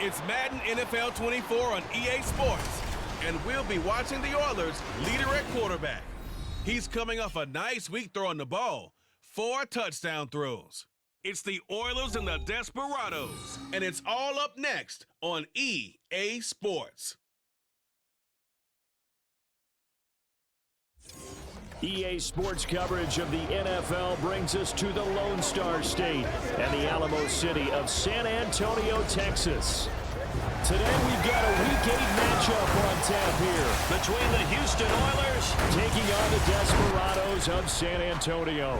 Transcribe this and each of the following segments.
It's Madden NFL 24 on EA Sports, and we'll be watching the Oilers' leader at quarterback. He's coming off a nice week throwing the ball, 4 touchdown throws. It's the Oilers and the Desperados, and it's all up next on EA Sports. EA Sports coverage of the NFL brings us to the Lone Star State and the Alamo City of San Antonio, Texas. Today we've got a Week 8 matchup on tap here between the Houston Oilers taking on the Desperados of San Antonio.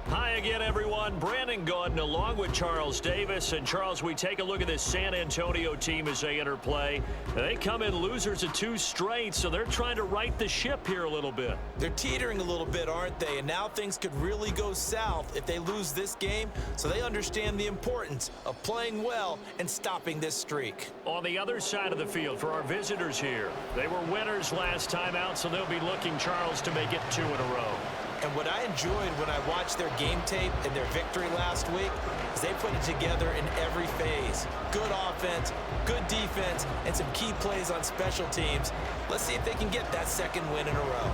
Hi again, everyone. Brandon Gaudin along with Charles Davis. And Charles, we take a look at this San Antonio team as they enter play. They come in losers of 2 straight, so they're trying to right the ship here a little bit. They're teetering a little bit, aren't they? And now things could really go south if they lose this game, so they understand the importance of playing well and stopping this streak. On the other side of the field for our visitors here, they were winners last time out, so they'll be looking, Charles, to make it 2 in a row. And what I enjoyed when I watched their game tape and their victory last week is they put it together in every phase. Good offense, good defense, and some key plays on special teams. Let's see if they can get that 2nd win in a row.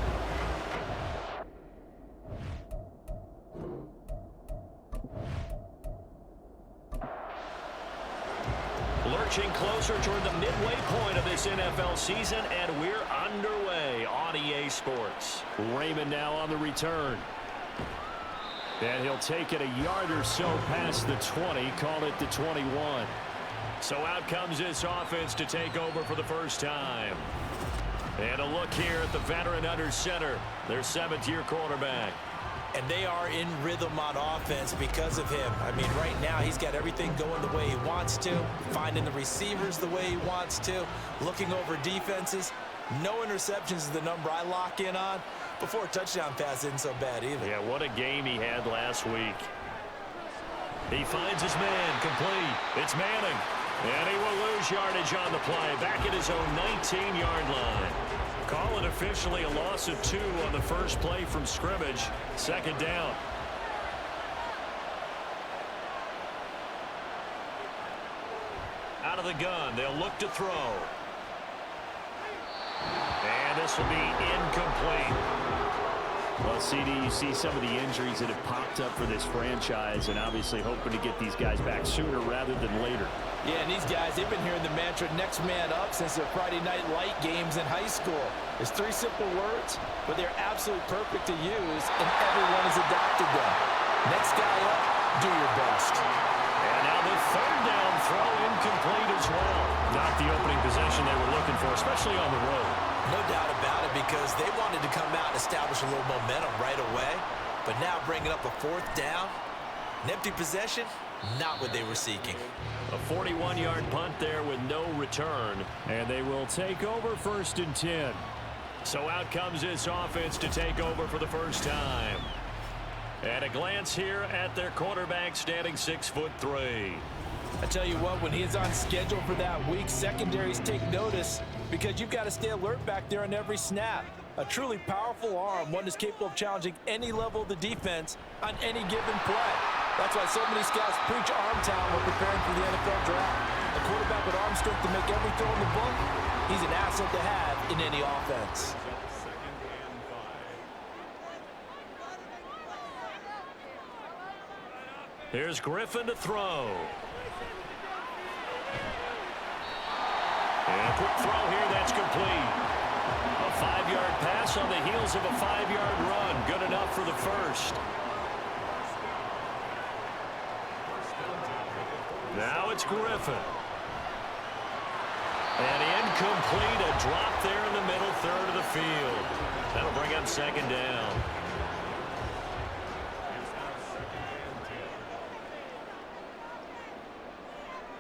Lurching closer toward the midway point of this NFL season, and we're underway on EA Sports. Raymond now on the return. And he'll take it a yard or so past the 20, call it the 21. So out comes this offense to take over for the first time. And a look here at the veteran under center, their 7th-year quarterback. And they are in rhythm on offense because of him. I mean, right now, he's got everything going the way he wants to, finding the receivers the way he wants to, looking over defenses. No interceptions is the number I lock in on. Before a touchdown pass isn't so bad either. Yeah, what a game he had last week. He finds his man, complete. It's Manning. And he will lose yardage on the play, back at his own 19-yard line. Call it officially a loss of 2 on the first play from scrimmage. 2nd down. Out of the gun, they'll look to throw. And this will be incomplete. Well, CD, you see some of the injuries that have popped up for this franchise, and obviously hoping to get these guys back sooner rather than later. Yeah, and these guys, they've been hearing the mantra next man up since their Friday night light games in high school. It's 3 simple words, but they're absolutely perfect to use, and everyone has adopted them. Next guy up, do your best. And now the 3rd down throw incomplete as well. Not the opening possession they were looking for, especially on the road. No doubt about it, because they wanted to come out and establish a little momentum right away. But now bringing up a 4th down, an empty possession, not what they were seeking. A 41-yard punt there with no return, and they will take over 1st and 10. So out comes this offense to take over for the first time. And a glance here at their quarterback, standing 6'3". I tell you what, when he's on schedule for that week, secondaries take notice because you've got to stay alert back there on every snap. A truly powerful arm, one that's capable of challenging any level of the defense on any given play. That's why so many scouts preach arm talent when preparing for the NFL draft. A quarterback with arm strength to make every throw in the book, he's an asset to have in any offense. Here's Griffin to throw. And a quick throw here, that's complete. A 5-yard pass on the heels of a 5-yard run. Good enough for the first. Now it's Griffin. And incomplete, a drop there in the middle 3rd of the field. That'll bring up 2nd down.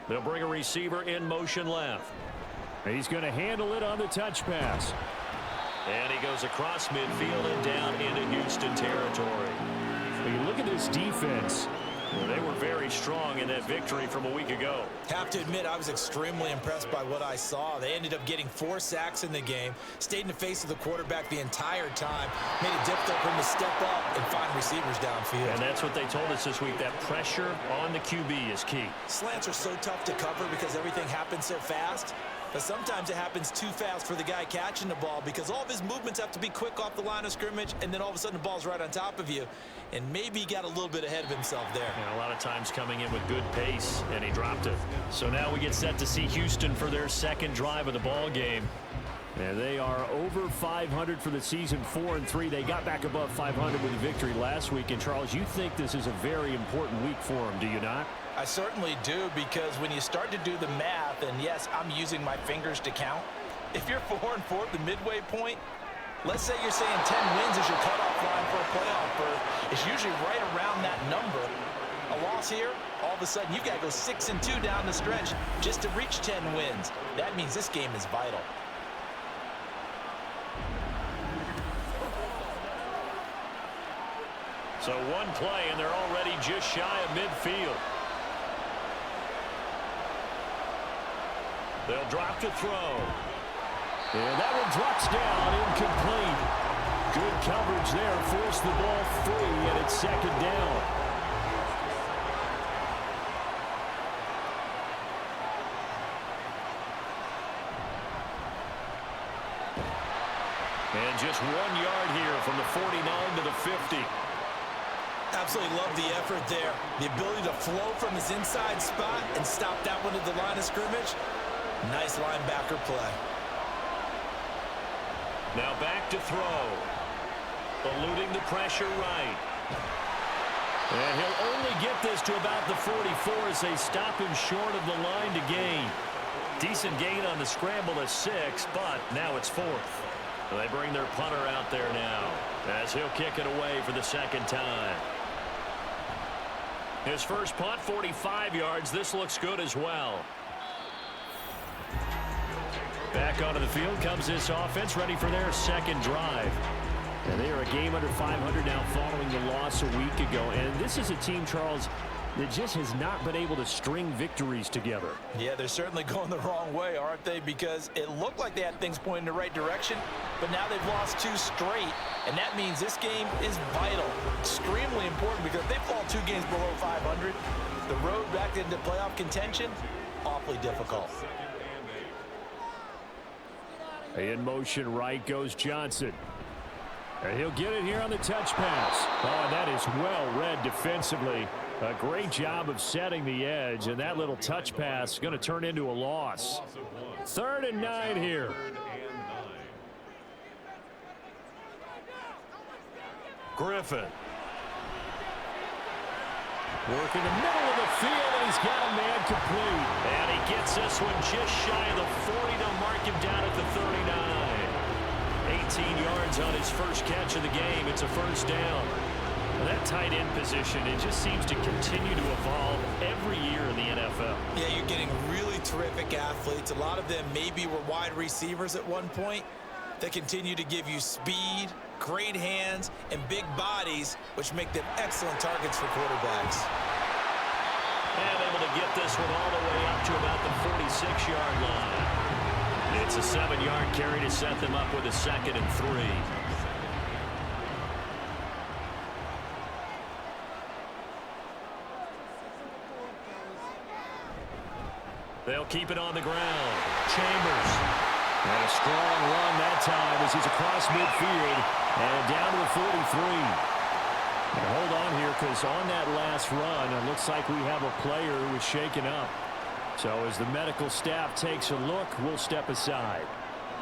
They'll bring a receiver in motion left. He's going to handle it on the touch pass. And he goes across midfield and down into Houston territory. When you look at this defense, Well, they were very strong in that victory from a week ago. Have to admit, I was extremely impressed by what I saw. They ended up getting 4 sacks in the game, stayed in the face of the quarterback the entire time, made it difficult for him to step up and find receivers downfield. And that's what they told us this week, that pressure on the QB is key. Slants are so tough to cover because everything happens so fast. But sometimes it happens too fast for the guy catching the ball because all of his movements have to be quick off the line of scrimmage, and then all of a sudden the ball's right on top of you. And maybe he got a little bit ahead of himself there. And a lot of times coming in with good pace, and he dropped it. So now we get set to see Houston for their second drive of the ball game. And they are over 500 for the season, 4-3. They got back above 500 with a victory last week. And, Charles, you think this is a very important week for them, do you not? I certainly do, because when you start to do the math, and yes, I'm using my fingers to count. If you're 4-4 at the midway point, let's say you're saying 10 wins is your cutoff line for a playoff berth. It's usually right around that number. A loss here, all of a sudden you've got to go 6-2 down the stretch just to reach 10 wins. That means this game is vital. So one play, and they're already just shy of midfield. They'll drop to throw. And that one drops down, incomplete. Good coverage there, forced the ball free, and it's second down. And just 1 yard here from the 49 to the 50. Absolutely love the effort there. The ability to flow from his inside spot and stop that one at the line of scrimmage. Nice linebacker play. Now back to throw. Eluding the pressure right. And he'll only get this to about the 44 as they stop him short of the line to gain. Decent gain on the scramble at 6, but now it's 4th. So they bring their punter out there now as he'll kick it away for the second time. His first punt, 45 yards. This looks good as well. Back onto the field comes this offense, ready for their second drive. And they are a game under 500 now following the loss a week ago. And this is a team, Charles, that just has not been able to string victories together. Yeah, they're certainly going the wrong way, aren't they? Because it looked like they had things pointing in the right direction, but now they've lost 2 straight. And that means this game is vital, extremely important, because if they fall 2 games below 500, the road back into playoff contention, awfully difficult. In motion right goes Johnson. And he'll get it here on the touch pass. Oh, and that is well read defensively. A great job of setting the edge, and that little touch pass is going to turn into a loss. 3rd and 9 here. Griffin. Working the middle of the field, and he's got a man complete. And he gets this one just shy of the 40 to mark him down at the 39. 18 yards on his first catch of the game. It's a first down. Well, that tight end position, it just seems to continue to evolve every year in the NFL. Yeah, you're getting really terrific athletes. A lot of them maybe were wide receivers at one point. They continue to give you speed, great hands, and big bodies, which make them excellent targets for quarterbacks. And able to get this one all the way up to about the 46-yard line. It's a 7-yard carry to set them up with a 2nd and 3. They'll keep it on the ground. Chambers. And a strong run that time as he's across midfield and down to the 43. And hold on here, because on that last run, it looks like we have a player who was shaken up. So as the medical staff takes a look, we'll step aside.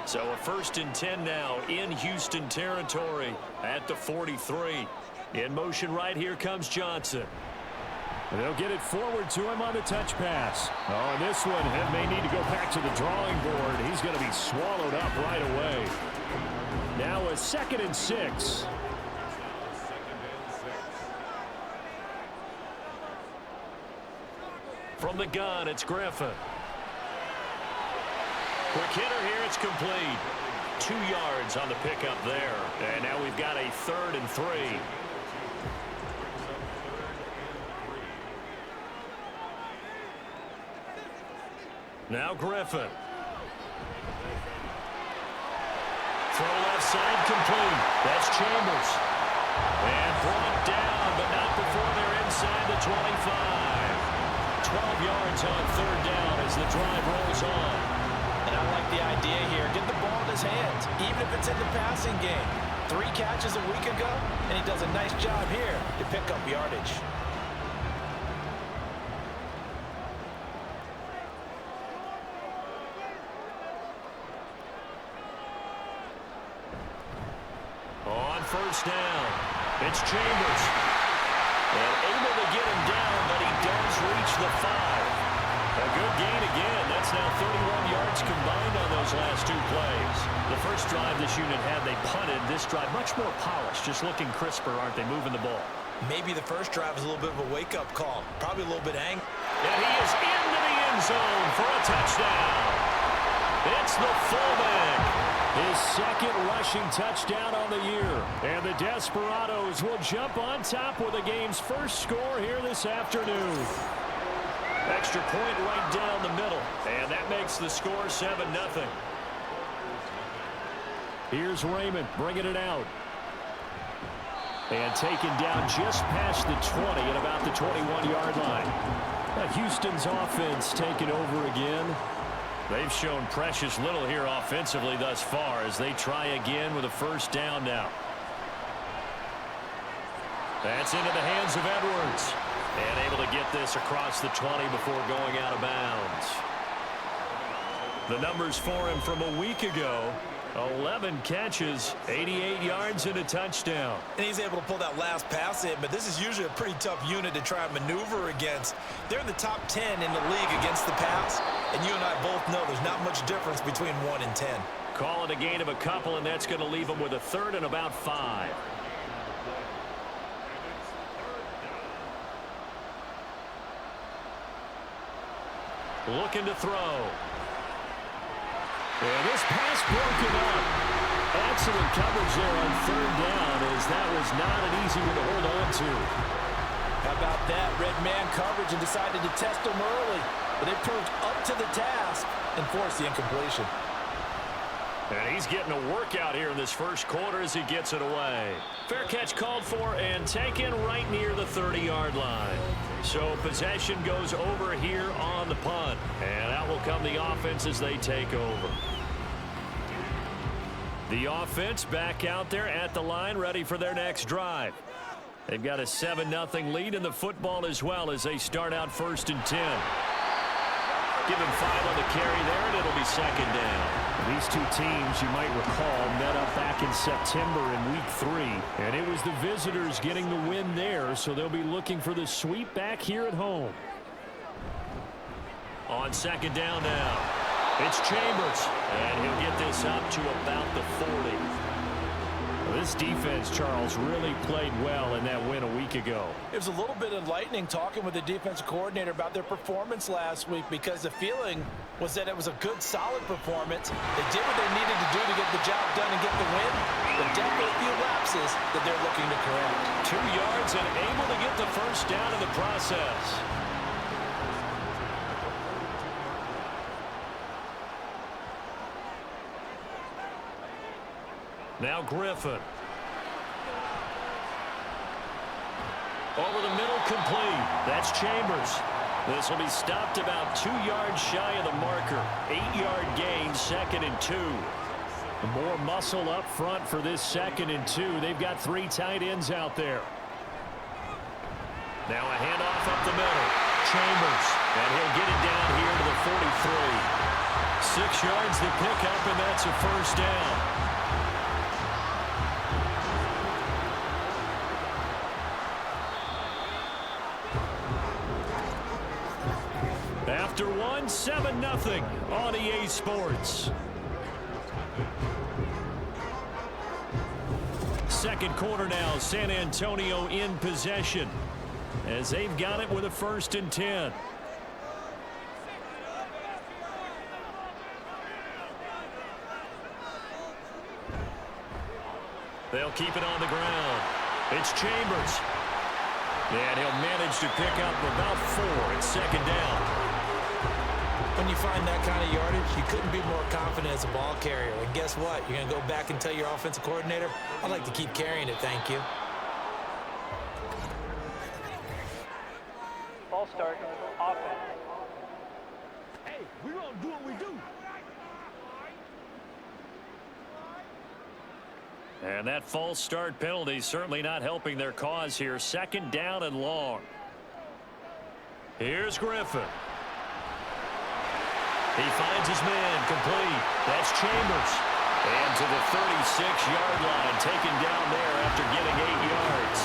So a 1st and 10 now in Houston territory at the 43. In motion right here comes Johnson. And they'll get it forward to him on the touch pass. Oh, and this one, it may need to go back to the drawing board. He's going to be swallowed up right away. Now a 2nd and 6. From the gun, it's Griffin. Quick hitter here, it's complete. 2 yards on the pickup there. And now we've got a 3rd and 3. Now Griffin. Throw left side complete. That's Chambers. And brought down, but not before they're inside the 25. 12 yards on third down as the drive rolls on. And I like the idea here. Get the ball in his hands, even if it's in the passing game. 3 catches a week ago, and he does a nice job here to pick up yardage. On first down, it's Chambers. And able to get him down, but he does reach the 5. A good gain again. That's now 31 yards combined on those last 2 plays. The first drive this unit had, they punted. This drive, much more polished, just looking crisper, aren't they, moving the ball? Maybe the first drive was a little bit of a wake-up call. Probably a little bit angry. And he is into the end zone for a touchdown. It's the fullback. His second rushing touchdown on the year. And the Desperados will jump on top with the game's first score here this afternoon. Extra point right down the middle. And that makes the score 7-0. Here's Raymond bringing it out. And taken down just past the 20 at about the 21-yard line. Houston's offense taking over again. They've shown precious little here offensively thus far as they try again with a first down now. That's into the hands of Edwards. And able to get this across the 20 before going out of bounds. The numbers for him from a week ago: 11 catches, 88 yards, and a touchdown. And he's able to pull that last pass in, but this is usually a pretty tough unit to try and maneuver against. They're in the top 10 in the league against the pass, and you and I both know there's not much difference between 1 and 10. Call it a gain of a couple, and that's going to leave him with a third and about 5. Looking to throw. And this pass broken up. Excellent coverage there on third down, as that was not an easy one to hold on to. How about that? Red man coverage and decided to test him early. But they proved up to the task and forced the incompletion. And he's getting a workout here in this first quarter as he gets it away. Fair catch called for and taken right near the 30-yard line. So possession goes over here on the punt. And out will come the offense as they take over. The offense back out there at the line, ready for their next drive. They've got a 7-0 lead in the football as well as they start out 1st and 10. Give him 5 on the carry there, and it'll be second down. These two teams, you might recall, met up back in September in Week 3. And it was the visitors getting the win there, so they'll be looking for the sweep back here at home. On second down now, it's Chambers. And he'll get this up to about the 40. This defense, Charles, really played well in that win a week ago. It was a little bit enlightening talking with the defensive coordinator about their performance last week, because the feeling was that it was a good, solid performance. They did what they needed to do to get the job done and get the win, but definitely a few lapses that they're looking to correct. 2 yards and able to get the first down in the process. Now Griffin. Over the middle, complete. That's Chambers. This will be stopped about 2 yards shy of the marker. 8-yard gain, 2nd and 2. More muscle up front for this 2nd and 2. They've got 3 tight ends out there. Now a handoff up the middle. Chambers. And he'll get it down here to the 43. 6 yards to pick up, and that's a first down. After 1, 7-0 on EA Sports. Second quarter now, San Antonio in possession as they've got it with a 1st and 10. They'll keep it on the ground. It's Chambers. And he'll manage to pick up about 4 at second down. When you find that kind of yardage, you couldn't be more confident as a ball carrier. And guess what? You're going to go back and tell your offensive coordinator, I'd like to keep carrying it, thank you. Ball start, offense. Hey, we're going to do what we do. And that false start penalty certainly not helping their cause here. 2nd down and long. Here's Griffin. He finds his man complete. That's Chambers. And to the 36-yard line, taken down there after getting 8 yards.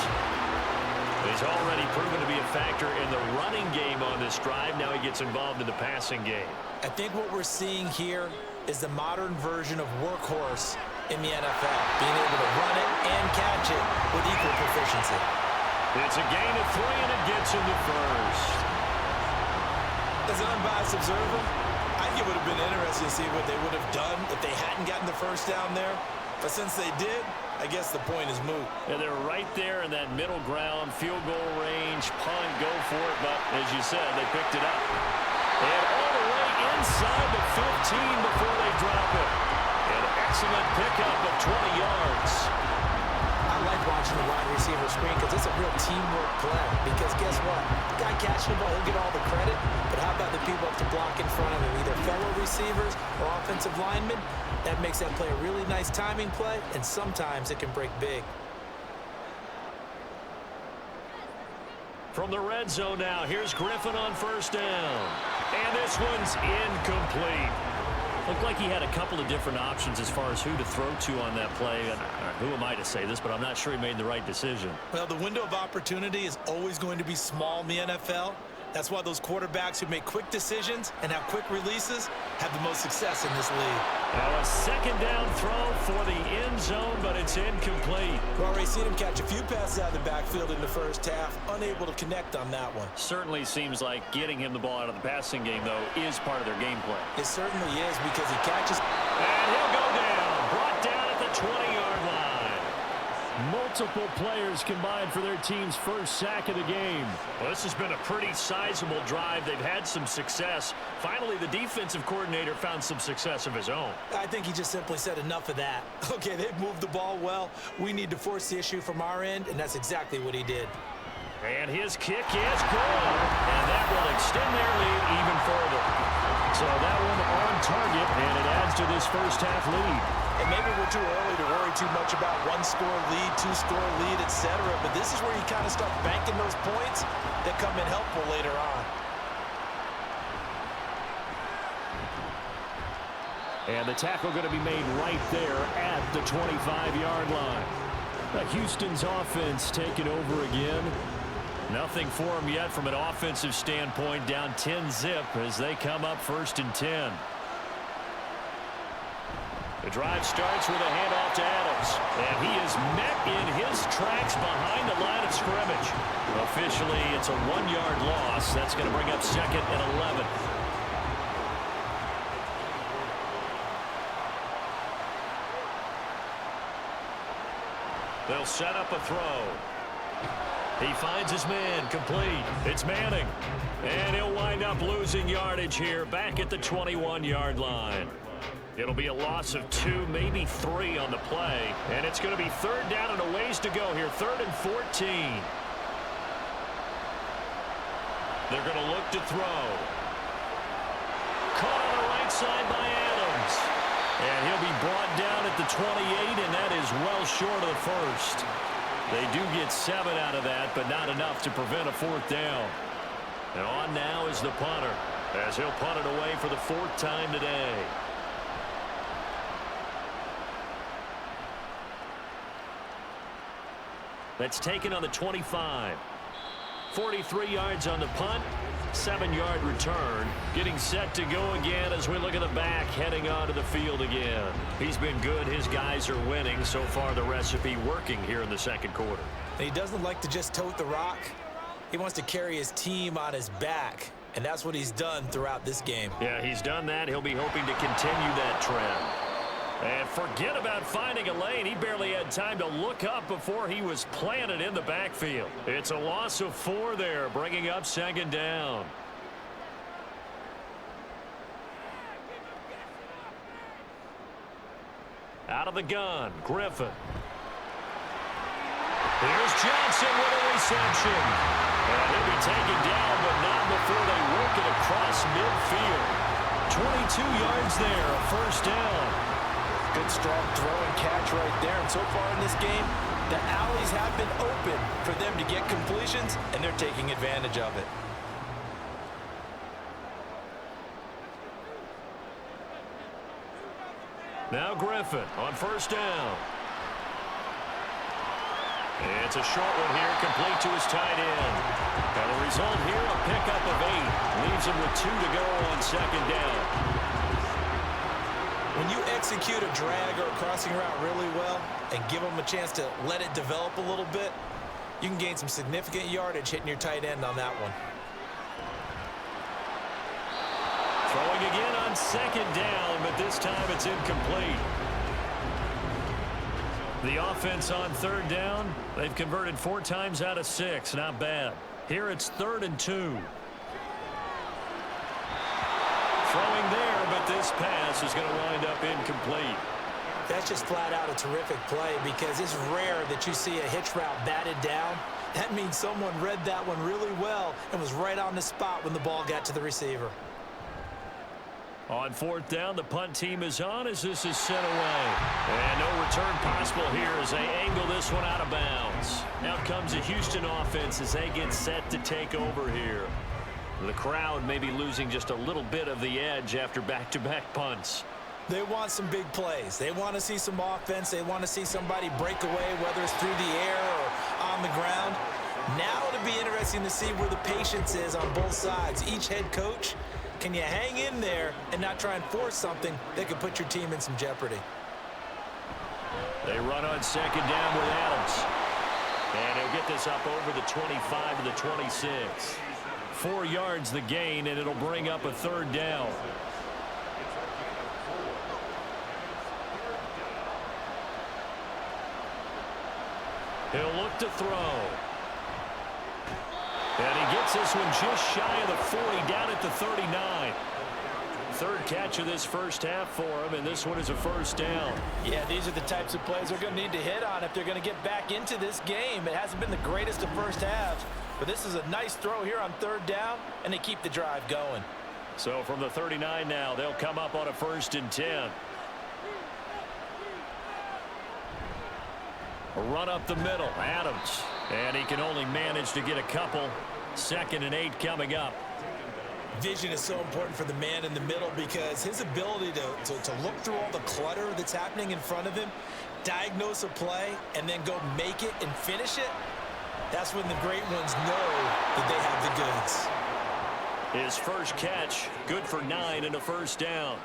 He's already proven to be a factor in the running game on this drive. Now he gets involved in the passing game. I think what we're seeing here is the modern version of workhorse in the NFL, being able to run it and catch it with equal proficiency. It's a gain of 3, and it gets him the first. As an unbiased observer, I think it would have been interesting to see what they would have done if they hadn't gotten the first down there. But since they did, I guess the point is moot. And they're right there in that middle ground, field goal range, punt, go for it. But as you said, they picked it up. And all the way inside the 15 before they drop it. An excellent pickup of 20 yards. I like watching the wide receiver screen because it's a real teamwork play. Because guess what? The guy catching the ball, he'll get all the credit. But how about the people up to block in front of him, either fellow receivers or offensive linemen? That makes that play a really nice timing play, and sometimes it can break big. From the red zone now, here's Griffin on 1st down. And this one's incomplete. Looked like he had a couple of different options as far as who to throw to on that play. And who am I to say this, but I'm not sure he made the right decision. Well, the window of opportunity is always going to be small in the NFL. That's why those quarterbacks who make quick decisions and have quick releases have the most success in this league. Now a 2nd down throw for the end zone, but it's incomplete. We've already seen him catch a few passes out of the backfield in the first half, unable to connect on that one. Certainly seems like getting him the ball out of the passing game, though, is part of their game plan. It certainly is because he catches. And he'll go down. Brought down at the 20-yard line. Multiple players combined for their team's first sack of the game. Well, this has been a pretty sizable drive. They've had some success. Finally, the defensive coordinator found some success of his own. I think he just simply said enough of that. Okay, they've moved the ball well. We need to force the issue from our end, and that's exactly what he did. And his kick is good. And that will extend their lead even further. So that one on target, and it adds to this first half lead. And maybe we're too early to worry too much about 1-score lead, 2-score lead, etc. But this is where you kind of start banking those points that come in helpful later on. And the tackle going to be made right there at the 25-yard line. Houston's offense taking over again. Nothing for them yet from an offensive standpoint, down 10-zip as they come up 1st and 10. The drive starts with a handoff to Adams, and he is met in his tracks behind the line of scrimmage. Officially, it's a 1-yard loss. That's going to bring up 2nd and 11. They'll set up a throw. He finds his man complete. It's Manning. And he'll wind up losing yardage here back at the 21-yard line. It'll be a loss of 2, maybe 3 on the play. And it's going to be 3rd down and a ways to go here. 3rd and 14. They're going to look to throw. Caught on the right side by Adams. And he'll be brought down at the 28, and that is well short of the first. They do get 7 out of that, but not enough to prevent a 4th down. And on now is the punter, as he'll punt it away for the 4th time today. That's taken on the 25. 43 yards on the punt. 7-yard return. Getting set to go again as we look at the back heading onto the field again. He's been good. His guys are winning. So far the recipe working here in the 2nd quarter. And he doesn't like to just tote the rock. He wants to carry his team on his back. And that's what he's done throughout this game. Yeah, he's done that. He'll be hoping to continue that trend. And forget about finding a lane. He barely had time to look up before he was planted in the backfield. It's a loss of 4 there, bringing up 2nd down. Out of the gun, Griffin. Here's Johnson with a reception. And he'll be taken down, but not before they work it across midfield. 22 yards there, a first down. Good strong throw and catch right there. And so far in this game, the alleys have been open for them to get completions, and they're taking advantage of it. Now Griffin on first down. It's a short one here, complete to his tight end. And the result here, a pickup of 8. Leaves him with 2 to go on second down. When you execute a drag or a crossing route really well and give them a chance to let it develop a little bit, you can gain some significant yardage hitting your tight end on that one. Throwing again on second down, but this time it's incomplete. The offense on third down, they've converted 4 times out of 6. Not bad. Here it's 3rd and 2. Throwing there, but this pass is going to wind up incomplete. That's just flat out a terrific play because it's rare that you see a hitch route batted down. That means someone read that one really well and was right on the spot when the ball got to the receiver. On fourth down, the punt team is on as this is sent away. And no return possible here as they angle this one out of bounds. Now comes the Houston offense as they get set to take over here. The crowd may be losing just a little bit of the edge after back-to-back punts. They want some big plays. They want to see some offense. They want to see somebody break away, whether it's through the air or on the ground. Now it'll be interesting to see where the patience is on both sides. Each head coach, can you hang in there and not try and force something that could put your team in some jeopardy? They run on second down with Adams. And he'll get this up over the 25 to the 26. 4 yards the gain, and it'll bring up a third down. He'll look to throw. And he gets this one just shy of the 40, down at the 39. Third catch of this first half for him, and this one is a first down. Yeah, these are the types of plays they're going to need to hit on if they're going to get back into this game. It hasn't been the greatest of first halves, but this is a nice throw here on third down, and they keep the drive going. So from the 39 now, they'll come up on a 1st and 10. A run up the middle, Adams. And he can only manage to get a couple. 2nd and 8 coming up. Vision is so important for the man in the middle because his ability to look through all the clutter that's happening in front of him, diagnose a play, and then go make it and finish it, that's when the great ones know that they have the goods. His first catch, good for 9 and a first down.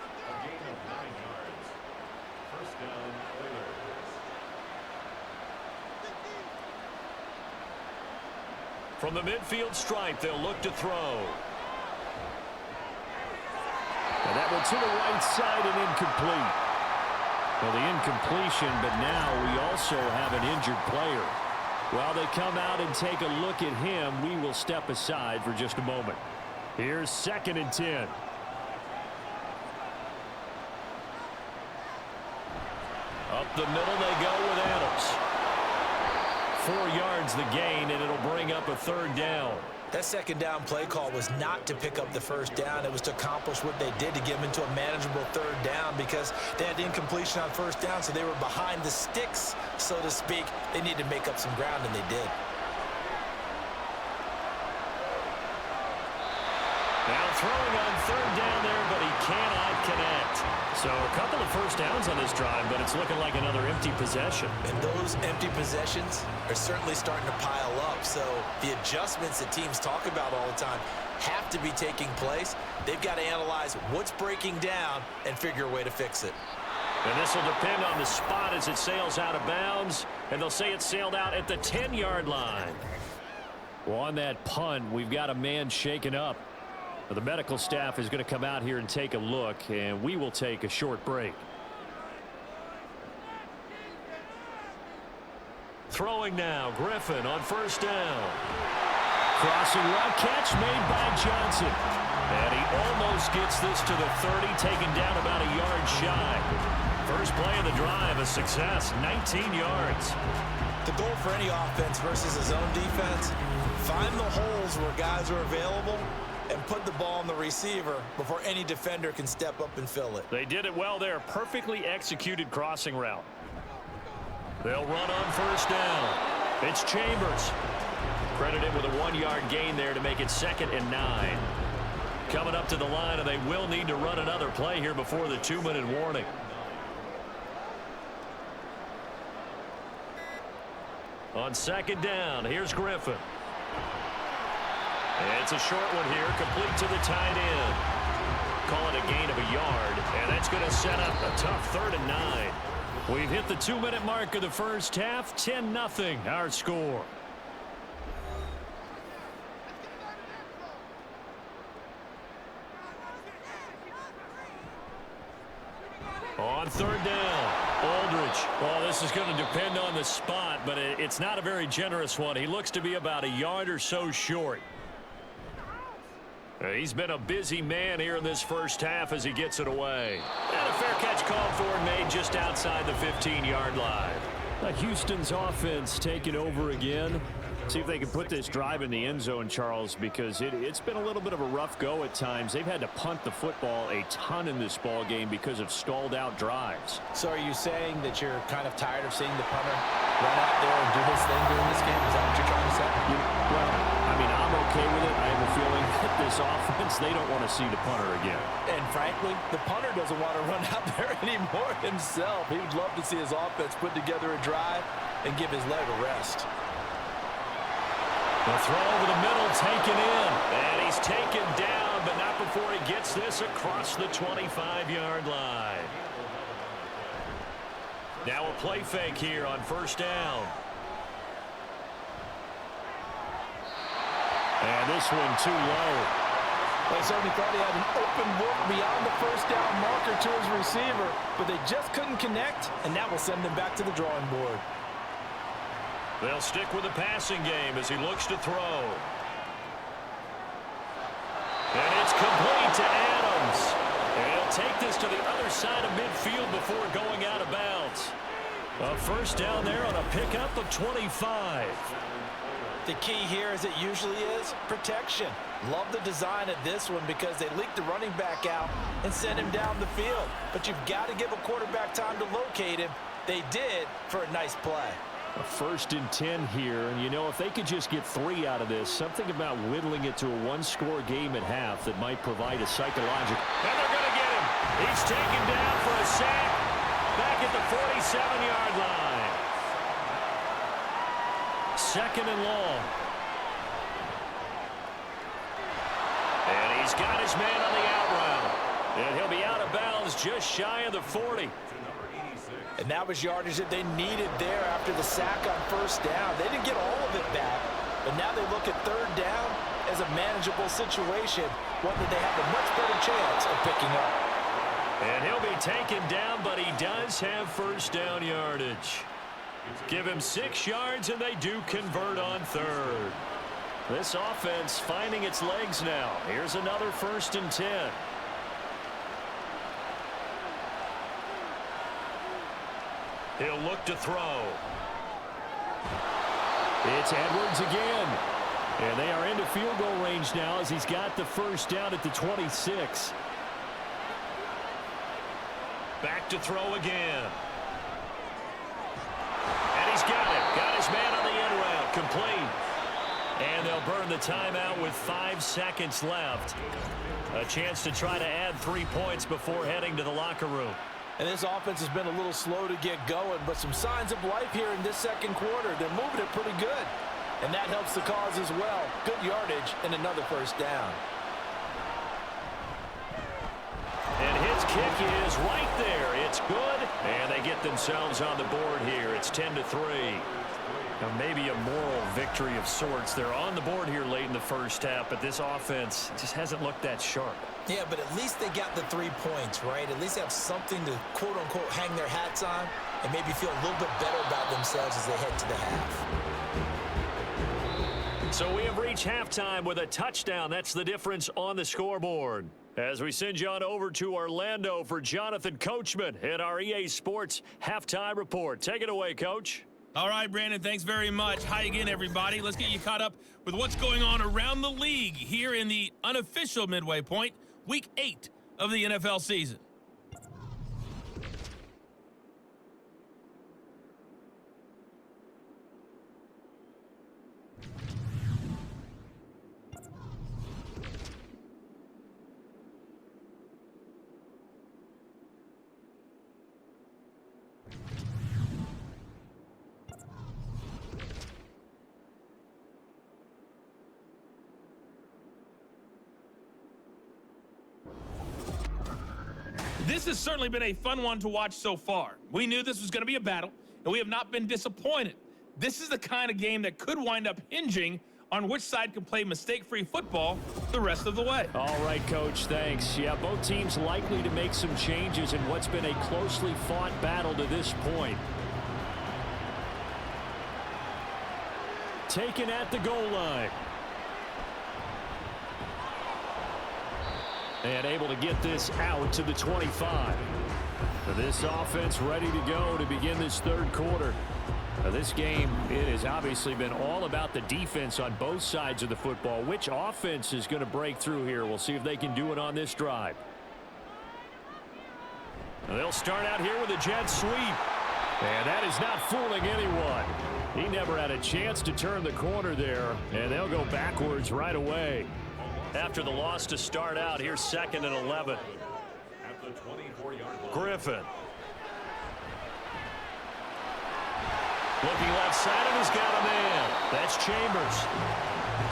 From the midfield stripe, they'll look to throw. And that one to the right side and incomplete. Well, the incompletion, but now we also have an injured player. While they come out and take a look at him, we will step aside for just a moment. Here's 2nd and 10. Up the middle they go with Adams. 4 yards the gain, and it'll bring up a third down. That second down play call was not to pick up the first down. It was to accomplish what they did to get them into a manageable third down because they had incompletion on first down, so they were behind the sticks, so to speak. They needed to make up some ground, and they did. Now throwing on third down there, but he cannot connect. So a couple of first downs on this drive, but it's looking like another empty possession. And those empty possessions are certainly starting to pile up. So the adjustments that teams talk about all the time have to be taking place. They've got to analyze what's breaking down and figure a way to fix it. And this will depend on the spot as it sails out of bounds. And they'll say it sailed out at the 10-yard line. Well, on that punt, we've got a man shaken up. The medical staff is going to come out here and take a look, and we will take a short break. Throwing now, Griffin on first down. Crossing route catch made by Johnson. And he almost gets this to the 30, taken down about a yard shy. First play of the drive, a success, 19 yards. The goal for any offense versus his own defense, find the holes where guys are available and put the ball on the receiver before any defender can step up and fill it. They did it well there. Perfectly executed crossing route. They'll run on first down. It's Chambers. Credited with a 1-yard gain there to make it 2nd and 9. Coming up to the line, and they will need to run another play here before the 2-minute warning. On 2nd down, here's Griffin. It's a short one here, complete to the tight end. Call it a gain of a yard, and that's going to set up a tough 3rd and 9. We've hit the 2-minute mark of the first half, 10-0 our score. On 3rd down, Aldridge. Well, this is going to depend on the spot, but it's not a very generous one. He looks to be about a yard or so short. He's been a busy man here in this first half as he gets it away. And a fair catch called for and made just outside the 15-yard line. Houston's offense taking over again. See if they can put this drive in the end zone, Charles, because it's been a little bit of a rough go at times. They've had to punt the football a ton in this ball game because of stalled out drives. So are you saying that you're kind of tired of seeing the punter run out there and do his thing during this game? Is that what you're trying to say? Well, I mean, I'm okay with it. I have a feeling that this offense, they don't want to see the punter again. And frankly, the punter doesn't want to run out there anymore himself. He would love to see his offense put together a drive and give his leg a rest. The throw over the middle taken in. And he's taken down, but not before he gets this across the 25-yard line. Now a play fake here on first down. And this one too low. They certainly thought he had an open look beyond the first down marker to his receiver, but they just couldn't connect, and that will send them back to the drawing board. They'll stick with the passing game as he looks to throw. And it's complete to Adams. And he'll take this to the other side of midfield before going out of bounds. A first down there on a pickup of 25. The key here, as it usually is, protection. Love the design of this one because they leaked the running back out and sent him down the field. But you've got to give a quarterback time to locate him. They did for a nice play. A 1st and 10 here, and you know, if they could just get 3 out of this, something about whittling it to a 1-score game at half that might provide a psychological. And they're going to get him. He's taken down for a sack back at the 47-yard line. 2nd and long. And he's got his man on the out route. And he'll be out of bounds just shy of the 40. And that was yardage that they needed there after the sack on first down. They didn't get all of it back, but now they look at 3rd down as a manageable situation, one that they have a much better chance of picking up. And he'll be taken down, but he does have first down yardage. Give him 6 yards, and they do convert on 3rd. This offense finding its legs now. Here's another 1st and 10. He'll look to throw. It's Edwards again. And they are into field goal range now as he's got the first down at the 26. Back to throw again. And he's got it. Got his man on the end route. Complete. And they'll burn the timeout with 5 seconds left. A chance to try to add 3 points before heading to the locker room. And this offense has been a little slow to get going, but some signs of life here in this 2nd quarter. They're moving it pretty good. And that helps the cause as well. Good yardage and another first down. And his kick is right there. It's good. And they get themselves on the board here. It's 10-3. Now maybe a moral victory of sorts. They're on the board here late in the first half, but this offense just hasn't looked that sharp. Yeah, but at least they got the 3 points, right? At least they have something to, quote-unquote, hang their hats on and maybe feel a little bit better about themselves as they head to the half. So we have reached halftime with a touchdown. That's the difference on the scoreboard. As we send you on over to Orlando for Jonathan Coachman in our EA Sports Halftime Report. Take it away, Coach. All right, Brandon, thanks very much. Hi again, everybody. Let's get you caught up with what's going on around the league here in the unofficial midway point, Week 8 of the NFL season. This has certainly been a fun one to watch so far. We knew this was going to be a battle, and we have not been disappointed. This is the kind of game that could wind up hinging on which side can play mistake-free football the rest of the way. All right, Coach, thanks. Yeah, both teams likely to make some changes in what's been a closely fought battle to this point. Taken at the goal line. And able to get this out to the 25. This offense ready to go to begin this third quarter. This game, it has obviously been all about the defense on both sides of the football. Which offense is going to break through here? We'll see if they can do it on this drive. They'll start out here with a jet sweep. And that is not fooling anyone. He never had a chance to turn the corner there, and they'll go backwards right away. After the loss to start out, here's 2nd and 11. Griffin. Looking left side, and he's got a man. That's Chambers.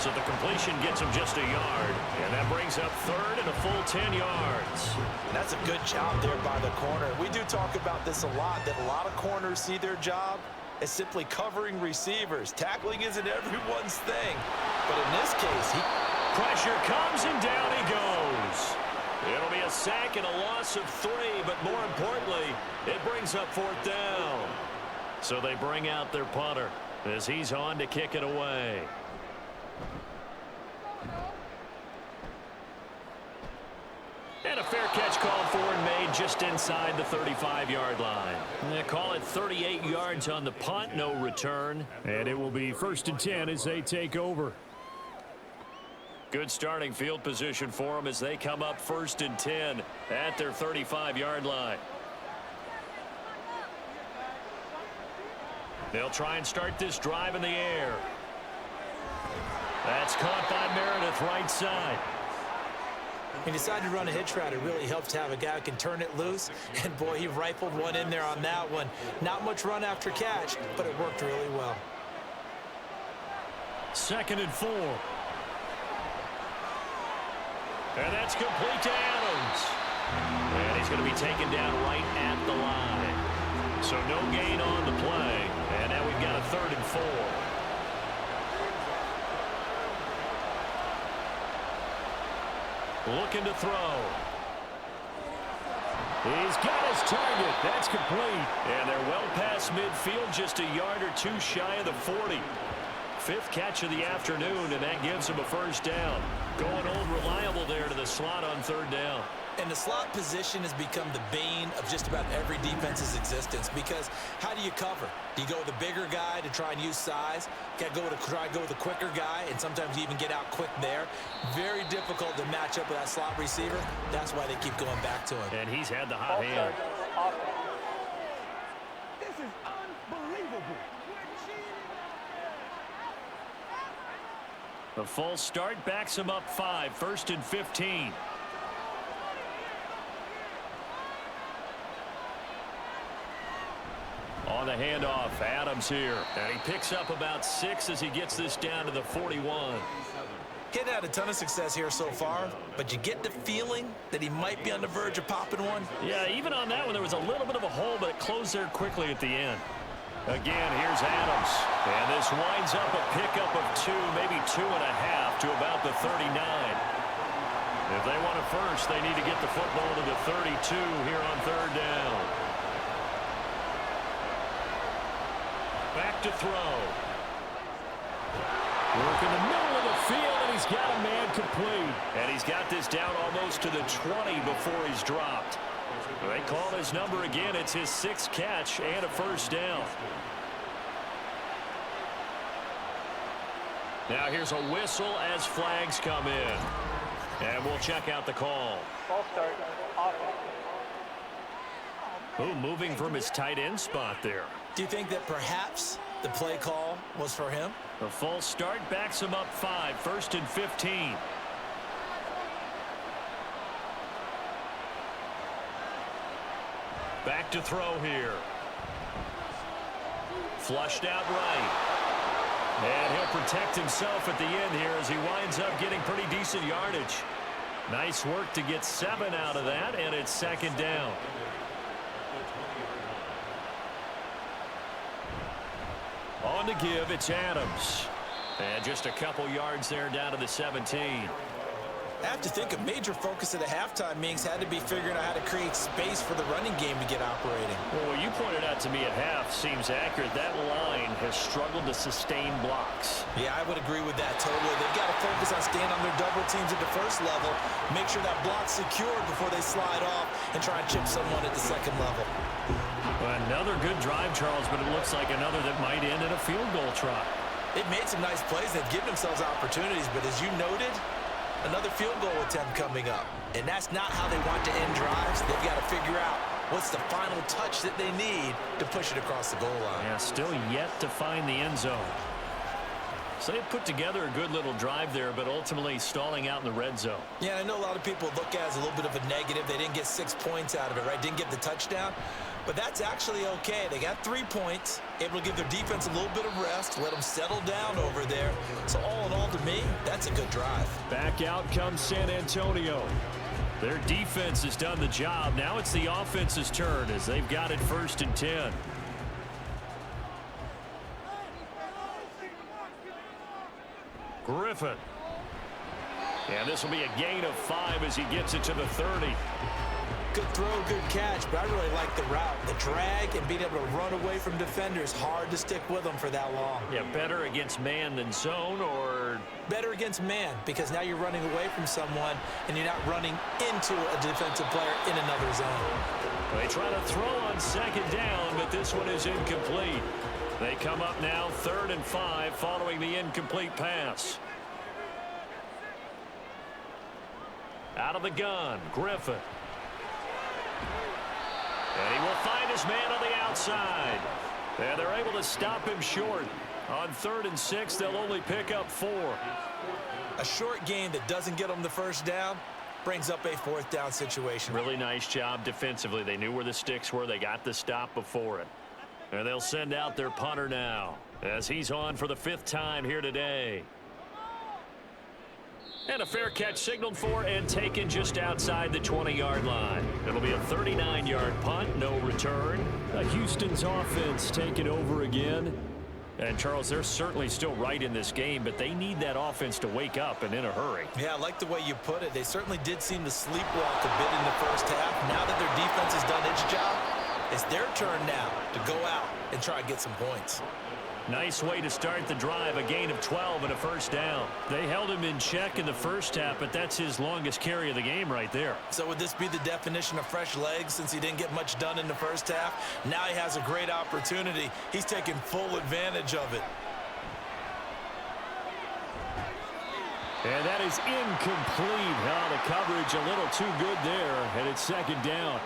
So the completion gets him just a yard, and that brings up 3rd and a full 10 yards. That's a good job there by the corner. We do talk about this a lot, that a lot of corners see their job as simply covering receivers. Tackling isn't everyone's thing. But in this case, Pressure comes, and down he goes. It'll be a sack and a loss of 3, but more importantly, it brings up 4th down. So they bring out their punter as he's on to kick it away. And a fair catch called for and made just inside the 35-yard line. They call it 38 yards on the punt, no return. And it will be 1st and 10 as they take over. Good starting field position for them as they come up 1st and 10 at their 35-yard line. They'll try and start this drive in the air. That's caught by Meredith right side. he decided to run a hitch route. It really helps to have a guy who can turn it loose. And, boy, he rifled one in there on that one. Not much run after catch, but it worked really well. 2nd and 4. And that's complete to Adams. And he's going to be taken down right at the line. So no gain on the play. And now we've got a 3rd and 4. Looking to throw. He's got his target. That's complete. And they're well past midfield, just a yard or two shy of the 40. 5th catch of the afternoon, and that gives him a 1st down. Going old reliable there to the slot on 3rd down. And the slot position has become the bane of just about every defense's existence, because how do you cover? Do you go with a bigger guy to try and use size? You got to try to go with a quicker guy, and sometimes you even get out quick there. Very difficult to match up with that slot receiver. That's why they keep going back to him. And he's had the hot hand. This is unbelievable. The full start backs him up 5, 1st and 15. On the handoff, Adams here. And he picks up about 6 as he gets this down to the 41. Kid had a ton of success here so far, but you get the feeling that he might be on the verge of popping one. Yeah, even on that one, there was a little bit of a hole, but it closed there quickly at the end. Again, here's Adams. And this winds up a pickup of 2, maybe 2.5 to about the 39. If they want a first, they need to get the football to the 32 here on 3rd down. Back to throw. Work in the middle of the field, and he's got a man complete. And he's got this down almost to the 20 before he's dropped. They call his number again. It's his 6th catch and a first down. Now here's a whistle as flags come in. And we'll check out the call. Ball start, offense. Ooh, moving from his tight end spot there. Do you think that perhaps the play call was for him? The false start backs him up 5, 1st and 15. Back to throw here. Flushed out right. And he'll protect himself at the end here as he winds up getting pretty decent yardage. Nice work to get 7 out of that, and it's 2nd down. On to give, it's Adams. And just a couple yards there down to the 17. I have to think a major focus of the halftime meetings had to be figuring out how to create space for the running game to get operating. Well, what you pointed out to me at half seems accurate. That line has struggled to sustain blocks. Yeah, I would agree with that totally. They've got to focus on staying on their double teams at the first level, make sure that block's secured before they slide off and try and chip someone at the second level. Another good drive, Charles, but it looks like another that might end in a field goal try. They've made some nice plays. They've given themselves opportunities, but as you noted, another field goal attempt coming up. And that's not how they want to end drives. They've got to figure out what's the final touch that they need to push it across the goal line. Yeah, still yet to find the end zone. So they put together a good little drive there, but ultimately stalling out in the red zone. Yeah, I know a lot of people look at it as a little bit of a negative. They didn't get 6 points out of it, right? Didn't get the touchdown. But that's actually okay. They got 3 points, able to give their defense a little bit of rest, let them settle down over there. So all in all, to me, that's a good drive. Back out comes San Antonio. Their defense has done the job. Now it's the offense's turn as they've got it 1st and 10. Griffin. And this will be a gain of 5 as he gets it to the 30. Good throw, good catch, but I really like the route. The drag and being able to run away from defenders, hard to stick with them for that long. Yeah, better against man than zone, or? Better against man, because now you're running away from someone and you're not running into a defensive player in another zone. They try to throw on 2nd down, but this one is incomplete. They come up now 3rd and 5 following the incomplete pass. Out of the gun, Griffin. And he will find his man on the outside. And they're able to stop him short. On 3rd and 6, they'll only pick up 4. A short gain that doesn't get them the first down brings up a 4th down situation. Really nice job defensively. They knew where the sticks were. They got the stop before it. And they'll send out their punter now as he's on for the 5th time here today. And a fair catch signaled for and taken just outside the 20-yard line. It'll be a 39-yard punt, no return. Houston's offense taking over again. And, Charles, they're certainly still right in this game, but they need that offense to wake up and in a hurry. Yeah, I like the way you put it. They certainly did seem to sleepwalk a bit in the first half. Now that their defense has done its job, it's their turn now to go out and try and get some points. Nice way to start the drive, a gain of 12 and a first down. They held him in check in the first half, but that's his longest carry of the game right there. So would this be the definition of fresh legs since he didn't get much done in the first half? Now he has a great opportunity. He's taking full advantage of it. And that is incomplete. Oh, the coverage a little too good there, and it's 2nd down.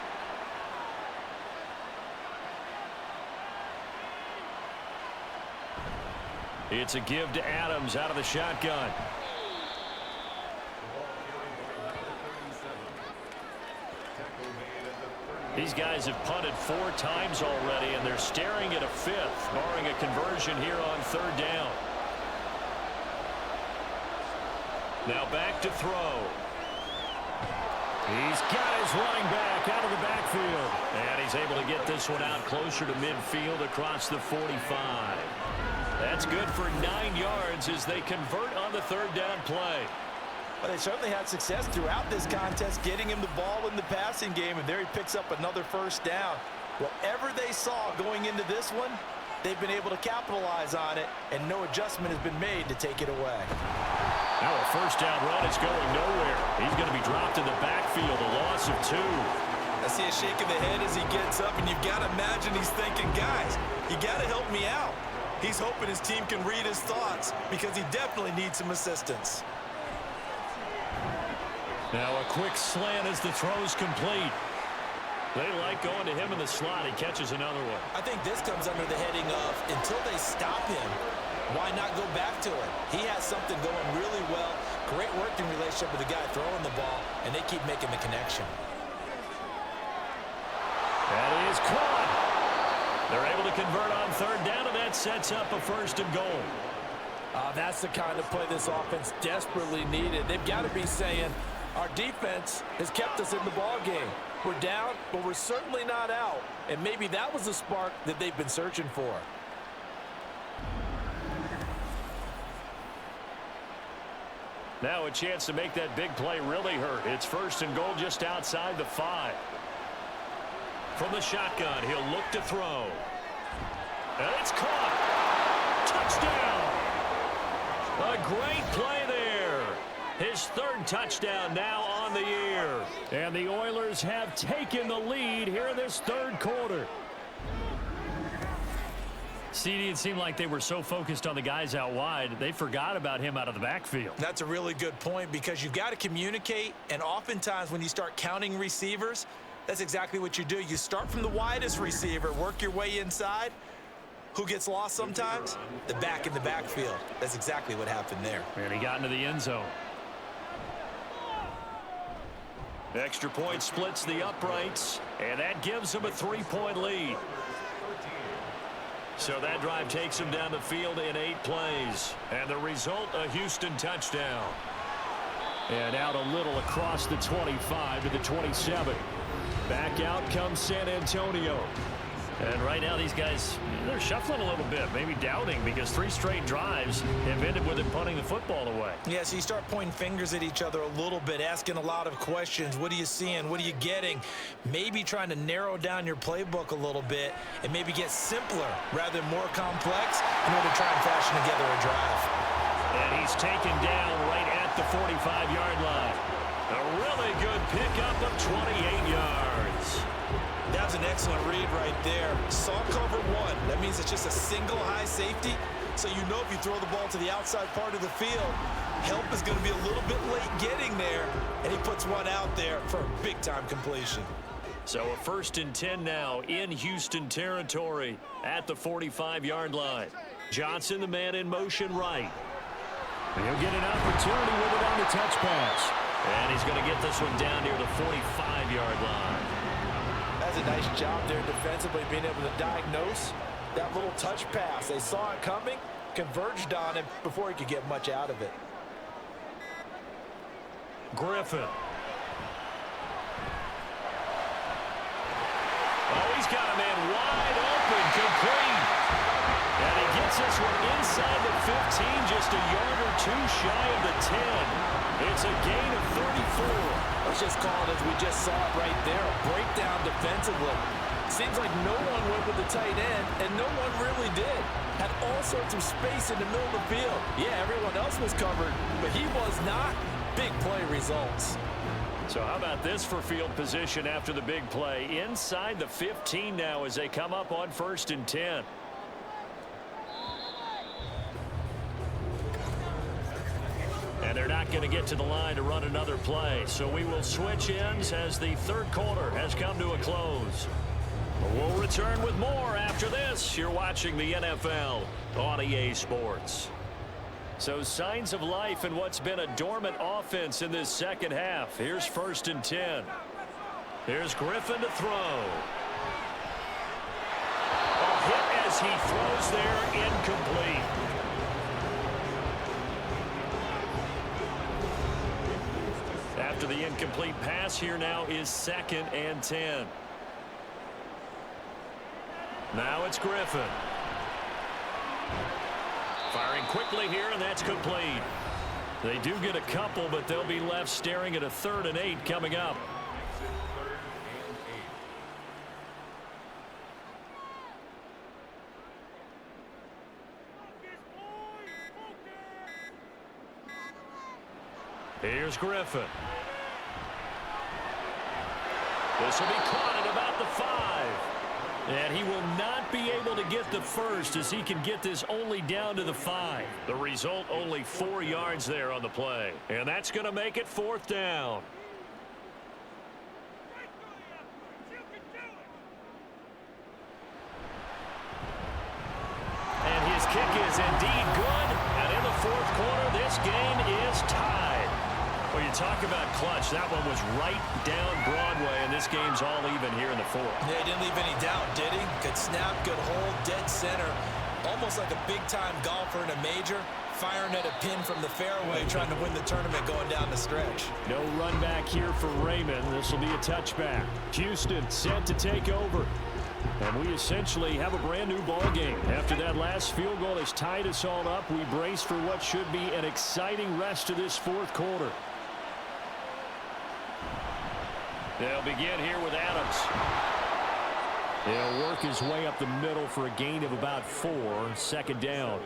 It's a give to Adams out of the shotgun. These guys have punted 4 times already, and they're staring at a 5th, barring a conversion here on 3rd down. Now back to throw. He's got his running back out of the backfield. And he's able to get this one out closer to midfield across the 45. That's good for 9 yards as they convert on the 3rd down play. Well, they certainly had success throughout this contest, getting him the ball in the passing game, and there he picks up another first down. Whatever they saw going into this one, they've been able to capitalize on it, and no adjustment has been made to take it away. Now a first down run is going nowhere. He's going to be dropped in the backfield, a loss of 2. I see a shake of the head as he gets up, and you've got to imagine he's thinking, guys, you got to help me out. He's hoping his team can read his thoughts because he definitely needs some assistance. Now a quick slant as the throw's complete. They like going to him in the slot. He catches another one. I think this comes under the heading of until they stop him, why not go back to it? He has something going really well. Great working relationship with the guy throwing the ball, and they keep making the connection. That is caught. They're able to convert on third down, and that sets up a 1st and goal. That's the kind of play this offense desperately needed. They've got to be saying, our defense has kept us in the ball game. We're down, but we're certainly not out. And maybe that was the spark that they've been searching for. Now a chance to make that big play really hurt. It's 1st and goal just outside the 5. From the shotgun, he'll look to throw. And it's caught. Touchdown. A great play there. His 3rd touchdown now on the year. And the Oilers have taken the lead here in this 3rd quarter. CD, it seemed like they were so focused on the guys out wide, they forgot about him out of the backfield. That's a really good point because you've got to communicate, and oftentimes when you start counting receivers, that's exactly what you do. You start from the widest receiver, work your way inside. Who gets lost sometimes? The back in the backfield. That's exactly what happened there. And he got into the end zone. Extra point splits the uprights, and that gives him a 3-point lead. So that drive takes him down the field in 8 plays. And the result, a Houston touchdown. And out a little across the 25 to the 27. Back out comes San Antonio. And right now these guys, they're shuffling a little bit, maybe doubting, because 3 straight drives have ended with him punting the football away. Yeah, so you start pointing fingers at each other a little bit, asking a lot of questions. What are you seeing? What are you getting? Maybe trying to narrow down your playbook a little bit and maybe get simpler rather than more complex in order to try and fashion together a drive. And he's taken down right at the 45-yard line. A really good pickup of 28 yards. That was an excellent read right there. Saw cover 1. That means it's just a single high safety. So you know if you throw the ball to the outside part of the field, help is going to be a little bit late getting there. And he puts one out there for a big-time completion. So a 1st and 10 now in Houston territory at the 45-yard line. Johnson, the man in motion right. And he'll get an opportunity with it on the touch pass. And he's going to get this one down near the 45-yard line. That's a nice job there defensively, being able to diagnose that little touch pass. They saw it coming, converged on him before he could get much out of it. Griffin. Oh, he's got a man wide open, complete. And he gets this one inside the 15, just a yard or 2 shy of the 10. It's a gain of 34. Let's just call it as we just saw it right there, a breakdown defensively. Seems like no one went with the tight end, and no one really did. Had all sorts of space in the middle of the field. Yeah, everyone else was covered, but he was not. Big play results. So how about this for field position after the big play? Inside the 15 now as they come up on 1st and 10. And they're not going to get to the line to run another play. So we will switch ends as the 3rd quarter has come to a close. We'll return with more after this. You're watching the NFL on EA Sports. So signs of life in what's been a dormant offense in this 2nd half. Here's 1st and 10. Here's Griffin to throw. A hit as he throws there, incomplete. After the incomplete pass, here now is 2nd and 10. Now it's Griffin. Firing quickly here, and that's complete. They do get a couple, but they'll be left staring at a 3rd and 8 coming up. Here's Griffin. This will be caught at about the 5. And he will not be able to get the first as he can get this only down to the 5. The result, only 4 yards there on the play. And that's going to make it 4th down. And his kick is indeed good. And in the 4th quarter, this game is tied. Well, you talk about clutch. That one was right down Broadway, and this game's all even here in the 4th. Yeah, he didn't leave any doubt, did he? Good snap, good hold, dead center. Almost like a big-time golfer in a major, firing at a pin from the fairway, trying to win the tournament going down the stretch. No run back here for Raymond. This will be a touchback. Houston set to take over. And we essentially have a brand new ball game. After that last field goal has tied us all up, we brace for what should be an exciting rest of this 4th quarter. They'll begin here with Adams. He'll work his way up the middle for a gain of about 4. 2nd down.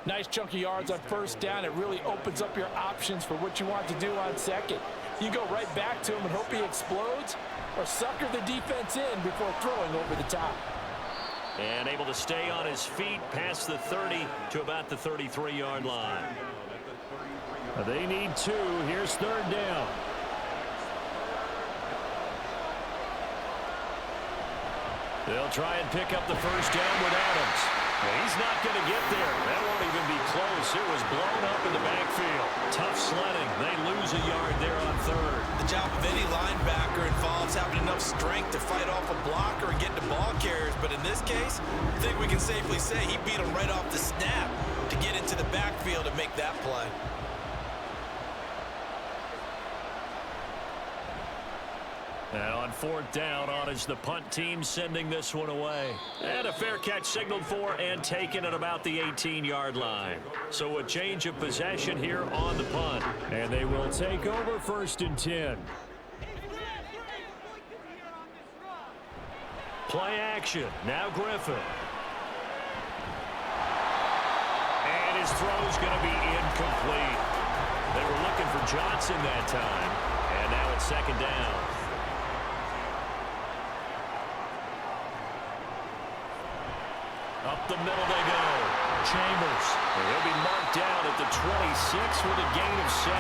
Nice chunk of yards on 1st down. It really opens up your options for what you want to do on 2nd. You go right back to him and hope he explodes, or sucker the defense in before throwing over the top. And able to stay on his feet past the 30 to about the 33-yard line. They need 2. Here's 3rd down. They'll try and pick up the 1st down with Adams. He's not going to get there. That won't even be close. It was blown up in the backfield. Tough sledding. They lose a yard there on 3rd. The job of any linebacker involves having enough strength to fight off a blocker and get to ball carriers. But in this case, I think we can safely say he beat him right off the snap to get into the backfield and make that play. Now on 4th down, on is the punt team sending this one away. And a fair catch signaled for and taken at about the 18-yard line. So a change of possession here on the punt. And they will take over 1st and 10. Play action. Now Griffin. And his throw's going to be incomplete. They were looking for Johnson that time. And now it's 2nd down. Up the middle they go. Chambers. And he'll be marked down at the 26 with a gain of 7.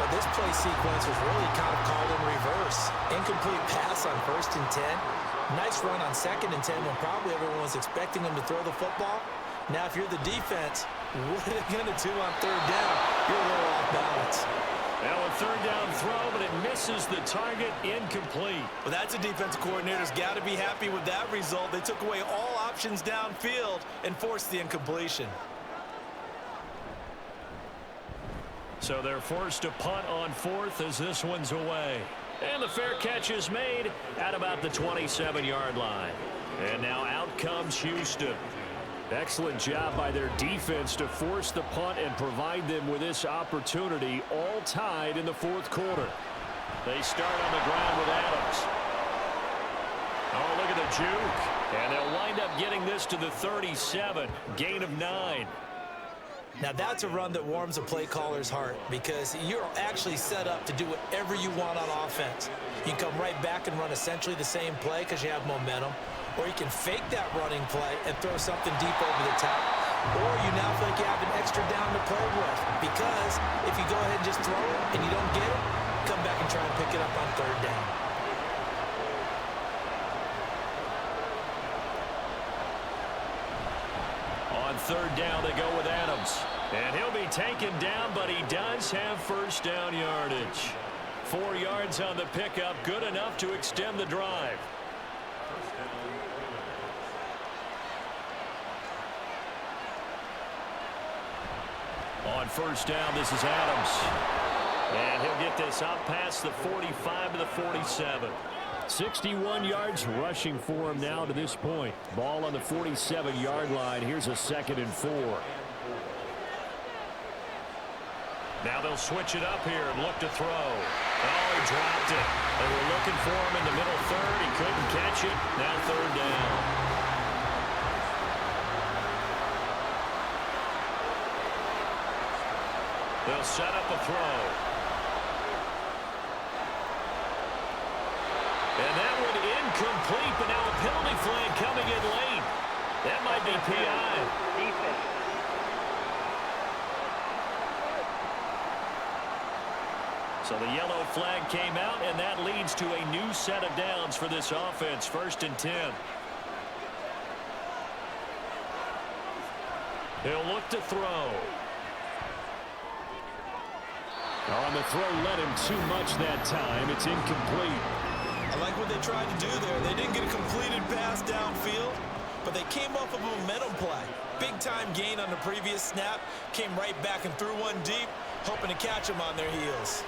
But this play sequence was really kind of called in reverse. Incomplete pass on 1st and 10. Nice run on 2nd and 10 when probably everyone was expecting him to throw the football. Now, if you're the defense, what are they going to do on 3rd down? You're a little off balance. Now a 3rd down throw, but it misses the target, incomplete. Well, that's a defensive coordinator's got to be happy with that result. They took away all options downfield and forced the incompletion. So they're forced to punt on 4th as this one's away. And the fair catch is made at about the 27-yard line. And now out comes Houston. Excellent job by their defense to force the punt and provide them with this opportunity, all tied in the 4th quarter. They start on the ground with Adams. Oh, look at the juke. And they'll wind up getting this to the 37. Gain of 9. Now that's a run that warms a play caller's heart because you're actually set up to do whatever you want on offense. You can come right back and run essentially the same play because you have momentum. Or you can fake that running play and throw something deep over the top. Or you now feel like you have an extra down to play with. Because if you go ahead and just throw it and you don't get it, come back and try and pick it up on 3rd down. On 3rd down, they go with Adams. And he'll be taken down, but he does have 1st down yardage. 4 yards on the pickup, good enough to extend the drive. On 1st down, this is Adams. And he'll get this up past the 45 to the 47. 61 yards rushing for him now to this point. Ball on the 47-yard line. Here's a 2nd and 4. Now they'll switch it up here and look to throw. Oh, he dropped it. They were looking for him in the middle 3rd. He couldn't catch it. Now 3rd down. They'll set up a throw. And that one incomplete, but now a penalty flag coming in late. That might be PI. Defense. So the yellow flag came out, and that leads to a new set of downs for this offense. 1st and 10. He'll look to throw. On the throw, led him too much that time. It's incomplete. I like what they tried to do there. They didn't get a completed pass downfield, but they came off of a momentum play. Big-time gain on the previous snap. Came right back and threw one deep, hoping to catch them on their heels.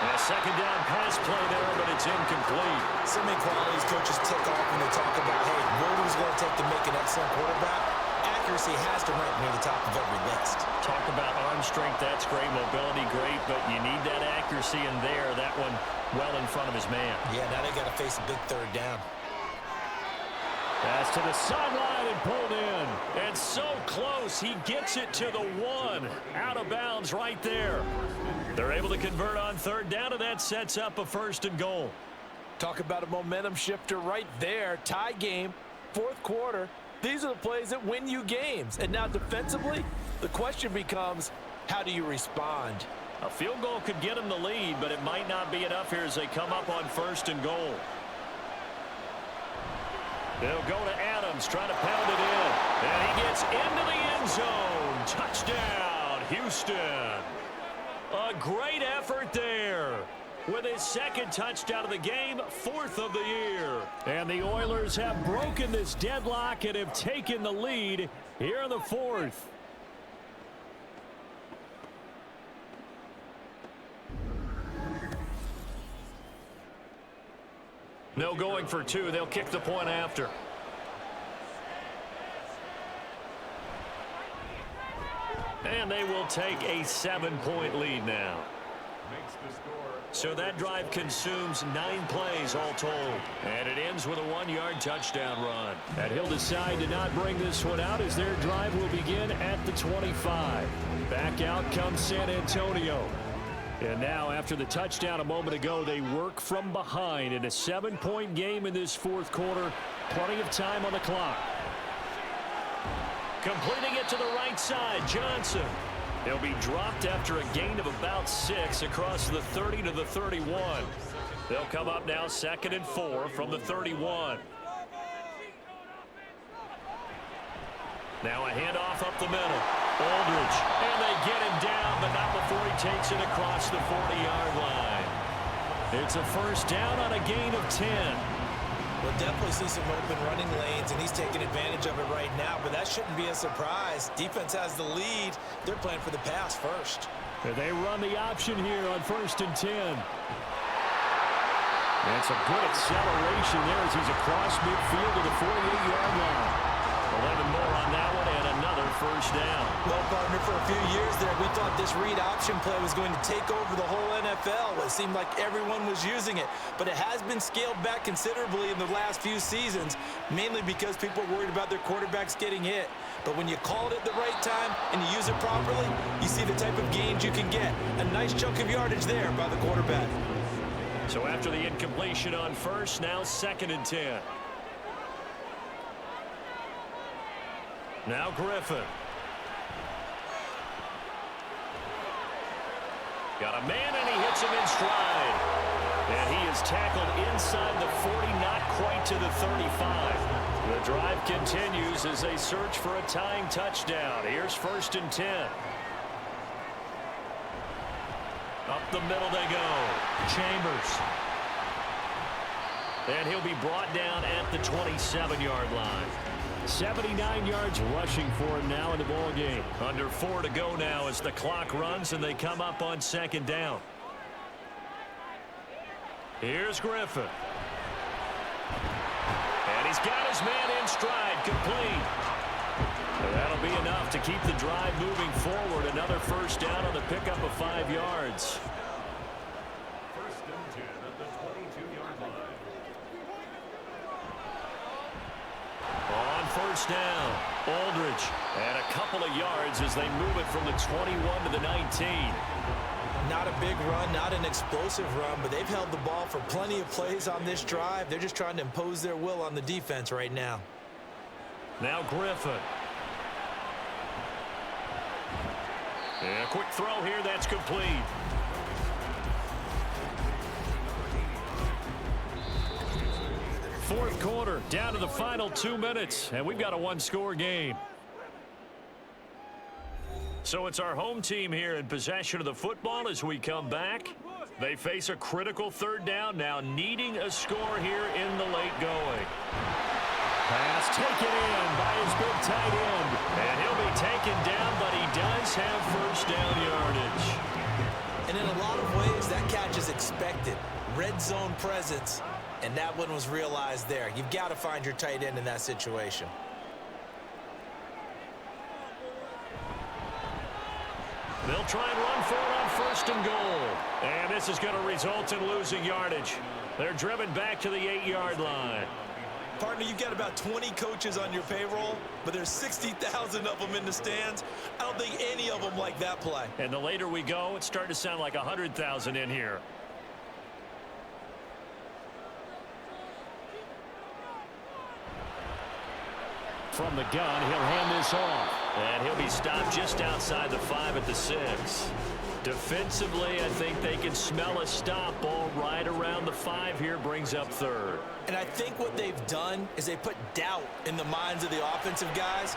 And a 2nd down pass play there, but it's incomplete. So many qualities coaches tick off when they talk about, hey, what is it going to take to make an excellent quarterback? Accuracy has to rank near the top of every list. Talk about arm strength, that's great. Mobility, great, but you need that accuracy in there. That one well in front of his man. Yeah, now they got to face a big 3rd down. Pass to the sideline and pulled in. And so close, he gets it to the 1. Out of bounds right there. They're able to convert on 3rd down, and that sets up a 1st and goal. Talk about a momentum shifter right there. Tie game, 4th quarter. These are the plays that win you games. And now defensively, the question becomes, how do you respond? A field goal could get him the lead, but it might not be enough here as they come up on 1st and goal. They'll go to Adams, trying to pound it in. And he gets into the end zone. Touchdown, Houston. A great effort there. With his 2nd touchdown of the game, 4th of the year. And the Oilers have broken this deadlock and have taken the lead here in the 4th. No going for 2. They'll kick the point after. And they will take a 7-point lead now. So that drive consumes 9 plays all told. And it ends with a 1-yard touchdown run. And he'll decide to not bring this one out as their drive will begin at the 25. Back out comes San Antonio. And now after the touchdown a moment ago, they work from behind in a 7-point game in this 4th quarter. Plenty of time on the clock. Completing it to the right side, Johnson. He'll be dropped after a gain of about 6 across the 30 to the 31. They'll come up now 2nd and 4 from the 31. Now a handoff up the middle. Aldridge, and they get him down, but not before he takes it across the 40-yard line. It's a 1st down on a gain of 10. We'll definitely see some open running lanes, and he's taking advantage of it right now, but that shouldn't be a surprise. Defense has the lead. They're playing for the pass first. And they run the option here on 1st and 10. That's a good acceleration there as he's across midfield to the 48-yard line. 11 more on that one, and another 1st down. Well, partner, for a few years there, we thought this read option play was going to take over the whole NFL. It seemed like everyone was using it, but it has been scaled back considerably in the last few seasons, mainly because people are worried about their quarterbacks getting hit. But when you call it at the right time and you use it properly, you see the type of gains you can get. A nice chunk of yardage there by the quarterback. So after the incompletion on 1st, now 2nd and 10. Now Griffin. Got a man, and he hits him in stride. And he is tackled inside the 40, not quite to the 35. The drive continues as they search for a tying touchdown. Here's 1st and 10. Up the middle they go. Chambers. And he'll be brought down at the 27-yard line. 79 yards rushing for him now in the ball game. Under 4 to go now as the clock runs and they come up on 2nd down. Here's Griffin. And he's got his man in stride, complete. And that'll be enough to keep the drive moving forward. Another 1st down on the pickup of 5 yards. 1st and 10 at the 22-yard line. On 1st down, Aldridge And a couple of yards as they move it from the 21 to the 19. Not a big run, not an explosive run, but they've held the ball for plenty of plays on this drive. They're just trying to impose their will on the defense right now. Now Griffin. And a quick throw here, that's complete. Fourth quarter, down to the final 2 minutes, and we've got a one-score game. So it's our home team here in possession of the football as we come back. They face a critical third down now, needing a score here in the late going. Pass taken in by his big tight end. And he'll be taken down, but he does have first down yardage. And in a lot of ways, that catch is expected. Red zone presence, and that one was realized there. You've got to find your tight end in that situation. They'll try and run for it on first and goal. And this is going to result in losing yardage. They're driven back to the 8-yard line. Partner, you've got about 20 coaches on your payroll, but there's 60,000 of them in the stands. I don't think any of them like that play. And the later we go, it's starting to sound like 100,000 in here. From the gun, he'll hand this off. And he'll be stopped just outside the 5 at the 6. Defensively, I think they can smell a stop ball right around the 5 here, brings up third. And I think what they've done is they put doubt in the minds of the offensive guys.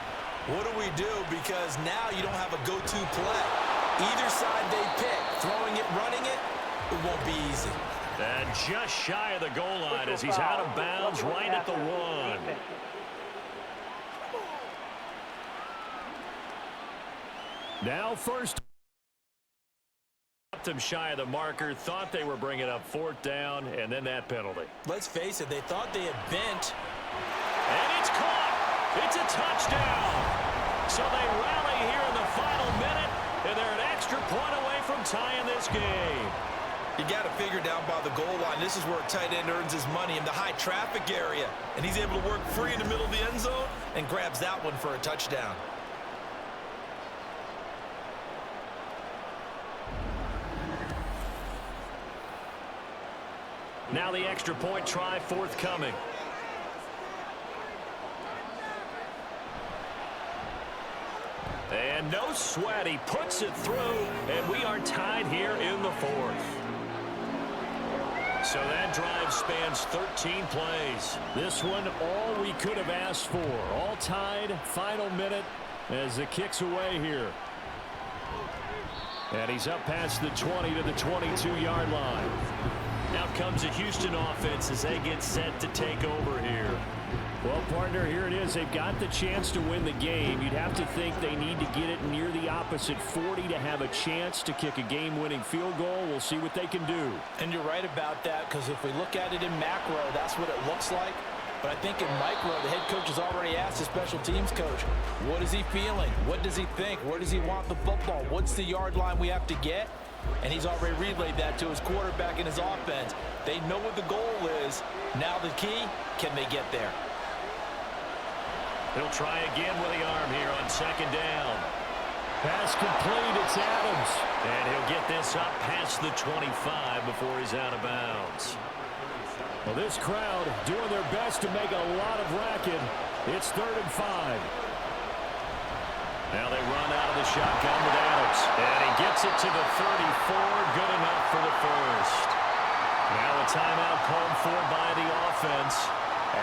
What do we do? Because now you don't have a go-to play. Either side they pick, throwing it, running it, it won't be easy. And just shy of the goal line as he's out of bounds right at the 1. Now first. Them shy of the marker, thought they were bringing up fourth down, and then that penalty. Let's face it, they thought they had bent. And it's caught. It's a touchdown. So they rally here in the final minute, and they're an extra point away from tying this game. You got to figure down by the goal line. This is where a tight end earns his money, in the high traffic area. And he's able to work free in the middle of the end zone and grabs that one for a touchdown. Now the extra point try forthcoming. And no sweat, he puts it through, and we are tied here in the 4th. So that drive spans 13 plays. This one, all we could have asked for. All tied, final minute as the kick's away here. And he's up past the 20 to the 22-yard line. Now comes the Houston offense as they get set to take over here. Well, partner, here it is. They've got the chance to win the game. You'd have to think they need to get it near the opposite 40 to have a chance to kick a game-winning field goal. We'll see what they can do. And you're right about that, because if we look at it in macro, that's what it looks like. But I think in micro, the head coach has already asked the special teams coach, what is he feeling? What does he think? Where does he want the football? What's the yard line we have to get? And he's already relayed that to his quarterback and his offense. They know what the goal is. Now the key, can they get there? He'll try again with the arm here on second down. Pass complete, it's Adams. And he'll get this up past the 25 before he's out of bounds. Well, this crowd doing their best to make a lot of racket. It's 3rd and 5. Now they run out of the shotgun with Adams. And he gets it to the 34. Good enough for the first. Now a timeout called for by the offense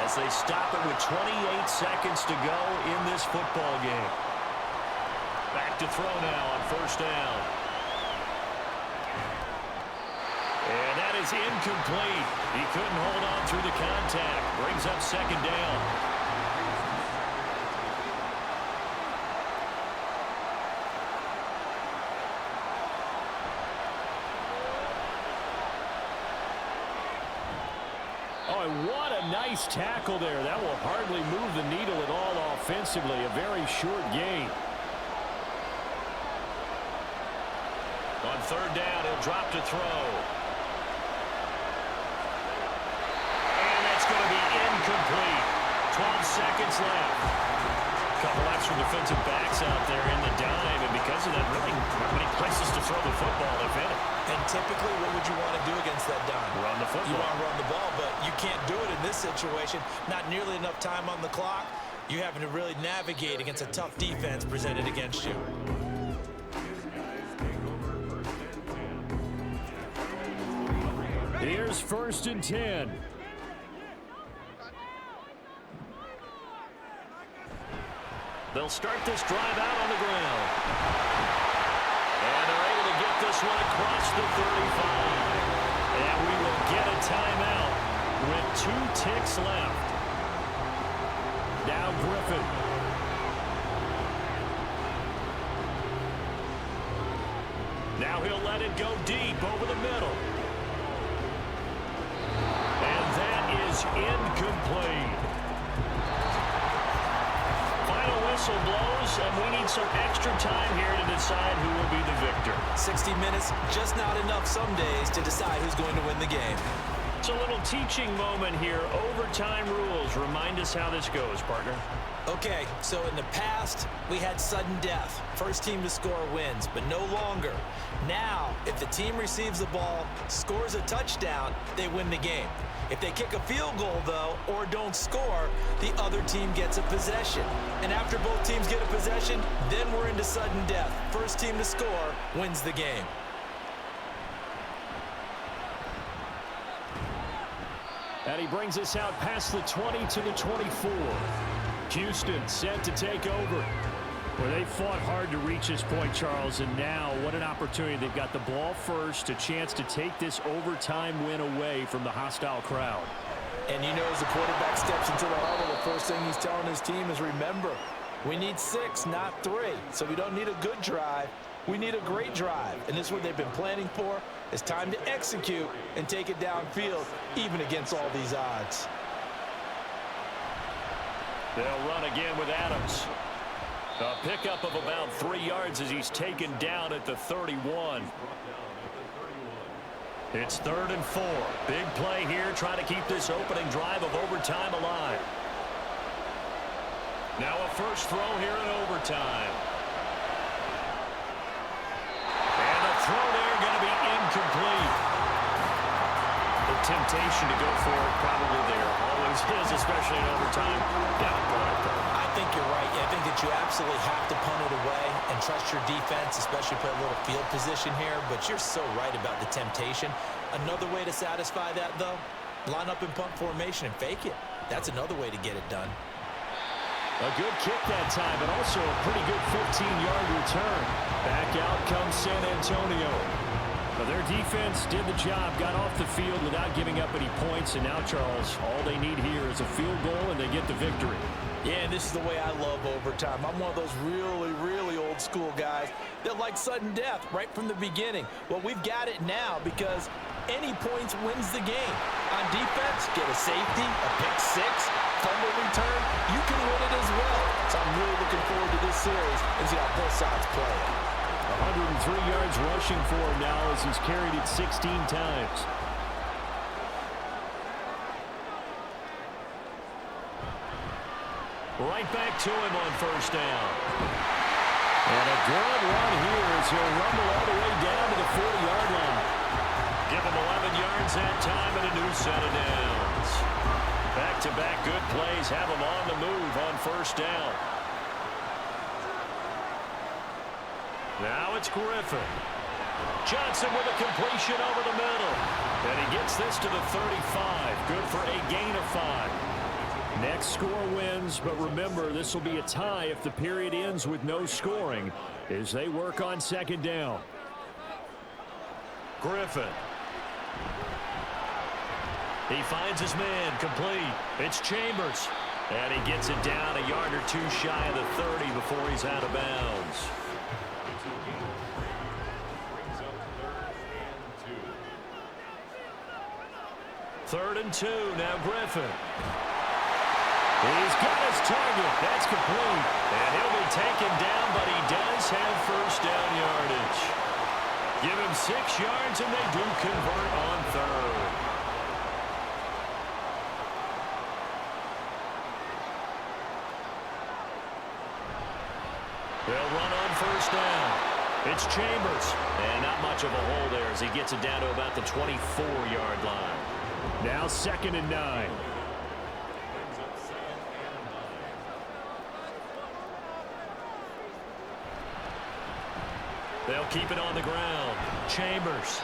as they stop it with 28 seconds to go in this football game. Back to throw now on first down. And that is incomplete. He couldn't hold on through the contact. Brings up second down. What a nice tackle there. That will hardly move the needle at all offensively. A very short gain. On third down, he'll drop to throw. And that's going to be incomplete. 12 seconds left. couple extra defensive backs out there in the dime, and because of that, really not many places to throw the football, if any. And typically, what would you want to do against that dime? Run the football. You want to run the ball, but you can't do it in this situation. Not nearly enough time on the clock. You're having to really navigate against a tough defense presented against you. Here's 1st and 10. They'll start this drive out on the ground. And they're able to get this one across the 35. And we will get a timeout with 2 ticks left. Now Griffin. Now he'll let it go deep over the middle. And that is incomplete. Final whistle blows, and we need some extra time here to decide who will be the victor. 60 minutes, just not enough some days to decide who's going to win the game. It's a little teaching moment here. Overtime rules. Remind us how this goes, partner. Okay, so in the past, we had sudden death. First team to score wins, but no longer. Now, if the team receives the ball, scores a touchdown, they win the game. If they kick a field goal, though, or don't score, the other team gets a possession. And after both teams get a possession, then we're into sudden death. First team to score wins the game. And he brings us out past the 20 to the 24. Houston set to take over. Well, they fought hard to reach this point, Charles, and now what an opportunity. They've got the ball first, a chance to take this overtime win away from the hostile crowd. And you know, as the quarterback steps into the huddle, the first thing he's telling his team is, remember, we need 6, not 3. So we don't need a good drive. We need a great drive. And this is what they've been planning for. It's time to execute and take it downfield, even against all these odds. They'll run again with Adams. A pickup of about 3 yards as he's taken down at the 31. It's 3rd and 4. Big play here, trying to keep this opening drive of overtime alive. Now a first throw here in overtime. And the throw there going to be incomplete. The temptation to go for it probably there. Always is, especially in overtime. Down product. I think you're right. I think that you absolutely have to punt it away and trust your defense, especially play a little field position here. But you're so right about the temptation. Another way to satisfy that, though, line up in punt formation and fake it. That's another way to get it done. A good kick that time, but also a pretty good 15-yard return. Back out comes San Antonio. Well, their defense did the job, got off the field without giving up any points, and now, Charles, all they need here is a field goal, and they get the victory. Yeah, this is the way I love overtime. I'm one of those really, really old school guys that like sudden death right from the beginning. Well, we've got it now because any points wins the game. On defense, get a safety, a pick 6, fumble return, you can win it as well. So I'm really looking forward to this series and see how both sides play. 103 yards rushing for him now as he's carried it 16 times. Right back to him on first down. And a good run here as he'll rumble all the way down to the 40-yard line. Give him 11 yards that time and a new set of downs. Back-to-back good plays have him on the move on first down. Now it's Griffin. Johnson with a completion over the middle. And he gets this to the 35. Good for a gain of 5. Next score wins, but remember, this will be a tie if the period ends with no scoring as they work on second down. Griffin. He finds his man, complete. It's Chambers. And he gets it down a yard or 2 shy of the 30 before he's out of bounds. Third and 2, now Griffin. He's got his target. That's complete. And he'll be taken down, but he does have first down yardage. Give him 6 yards, and they do convert on third. down. It's Chambers. And not much of a hole there as he gets it down to about the 24-yard line. Now 2nd and 9. They'll keep it on the ground. Chambers.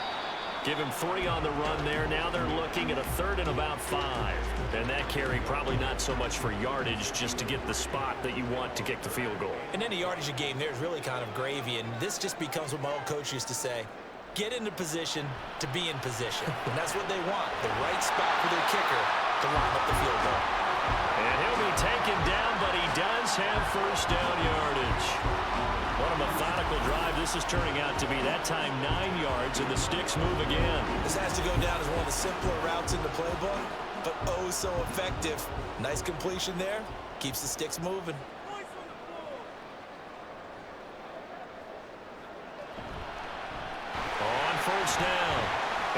Give him 3 on the run there. Now they're looking at a 3rd and about 5. And that carry probably not so much for yardage, just to get the spot that you want to kick the field goal. In any yardage game, there's really kind of gravy, and this just becomes what my old coach used to say. Get into position to be in position. And that's what they want, the right spot for their kicker to line up the field goal. And he'll be taken down, but he does have first down yardage. What a methodical drive this is turning out to be. That time 9 yards, and the sticks move again. This has to go down as one of the simpler routes in the playbook, but oh so effective. Nice completion there. Keeps the sticks moving. On first down,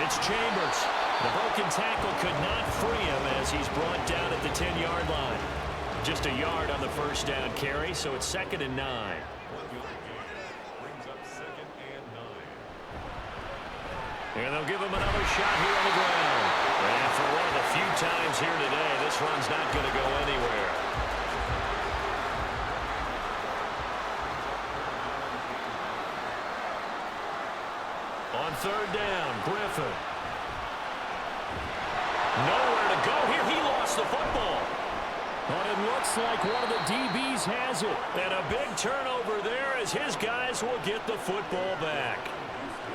it's Chambers. The broken tackle could not free him as he's brought down at the 10-yard line. Just a yard on the first down carry, so it's 2nd and 9. And they'll give him another shot here on the ground. And for one of the few times here today, this run's not going to go anywhere. On 3rd down, Griffin. Nowhere to go here. He lost the football. But it looks like one of the DBs has it. And a big turnover there as his guys will get the football back.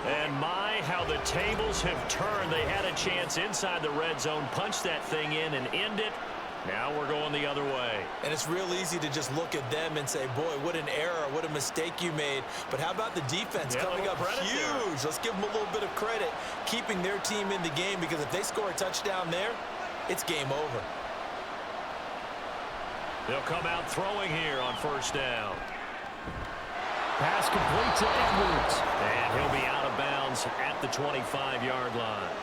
And my, how the tables have turned. They had a chance inside the red zone, punch that thing in and end it. Now we're going the other way. And it's real easy to just look at them and say, boy, what an error, what a mistake you made. But how about the defense coming up huge? Let's give them a little bit of credit, keeping their team in the game, because if they score a touchdown there, it's game over. They'll come out throwing here on first down. Pass complete to Edwards. And he'll be out of bounds at the 25-yard line.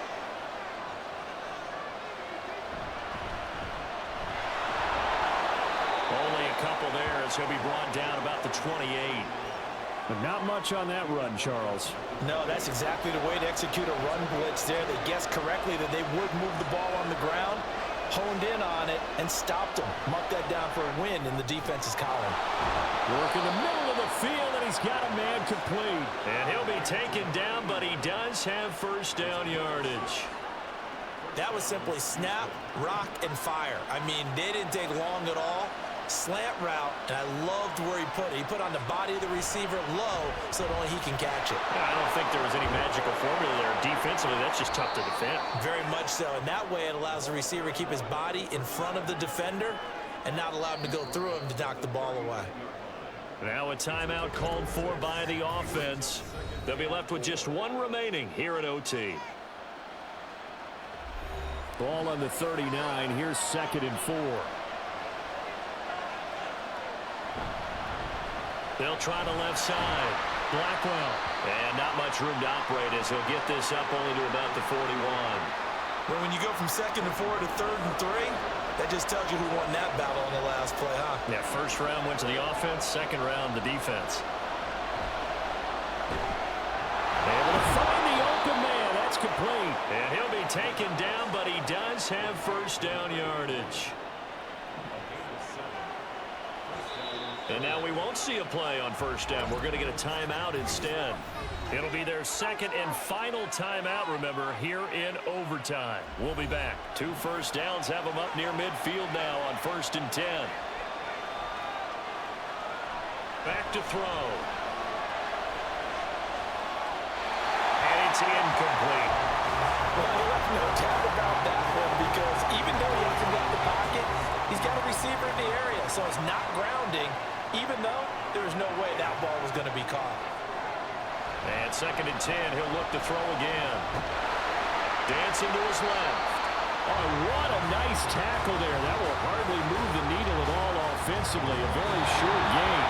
Only a couple there as he'll be brought down about the 28. But not much on that run, Charles. No, that's exactly the way to execute a run blitz there. They guessed correctly that they would move the ball on the ground, honed in on it, and stopped them. Mark that down for a win in the defense's column. Work in the middle of the field, and he's got a man complete. And he'll be taken down, but he does have first down yardage. That was simply snap, rock, and fire. I mean, they didn't take long at all. Slant route, and I loved where he put it. He put on the body of the receiver low so that only he can catch it. I don't think there was any magical formula there. Defensively, that's just tough to defend. Very much so. And that way it allows the receiver to keep his body in front of the defender and not allow him to go through him to knock the ball away. Now a timeout called for by the offense. They'll be left with just one remaining here at OT. Ball on the 39. Here's 2nd and 4. They'll try the left side. Blackwell. And not much room to operate as he'll get this up only to about the 41. Well, when you go from 2nd and 4 to 3rd and 3, that just tells you who won that battle on the last play, huh? Yeah, first round went to the offense, second round the defense. Able to find the open man. That's complete. And he'll be taken down, but he does have first down yardage. And now we won't see a play on first down. We're going to get a timeout instead. It'll be their second and final timeout, remember, here in overtime. We'll be back. 2 first downs have them up near midfield now on 1st and 10. Back to throw. And it's incomplete. Well, you have no doubt about that one, because even though he hasn't got the pocket, he's got a receiver in the area, so it's not grounding, even though there's no way that ball was going to be caught. And 2nd and 10, he'll look to throw again. Dancing to his left. Oh, what a nice tackle there. That will hardly move the needle at all offensively. A very short gain.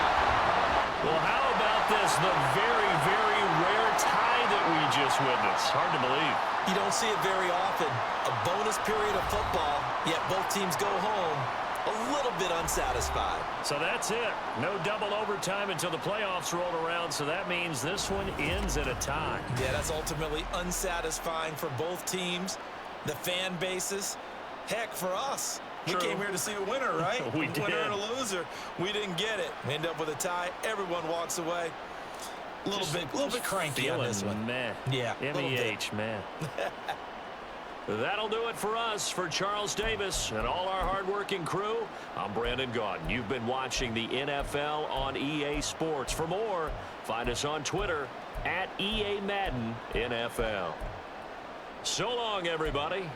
Well, how about this? The very, very rare tie that we just witnessed. Hard to believe. You don't see it very often. A bonus period of football, yet both teams go home a little bit unsatisfied. So that's it. No double overtime until the playoffs roll around, so that means this one ends at a tie. Yeah, that's ultimately unsatisfying for both teams, the fan bases. Heck, for us. True. We came here to see a winner, right? We did. Winner and a loser. We didn't get it. We end up with a tie. Everyone walks away. A little bit cranky on this one. Meh. Yeah, MEH, man. That'll do it for us. For Charles Davis and all our hardworking crew, I'm Brandon Gaudin. You've been watching the NFL on EA Sports. For more, find us on Twitter @EA Madden NFL. So long, everybody.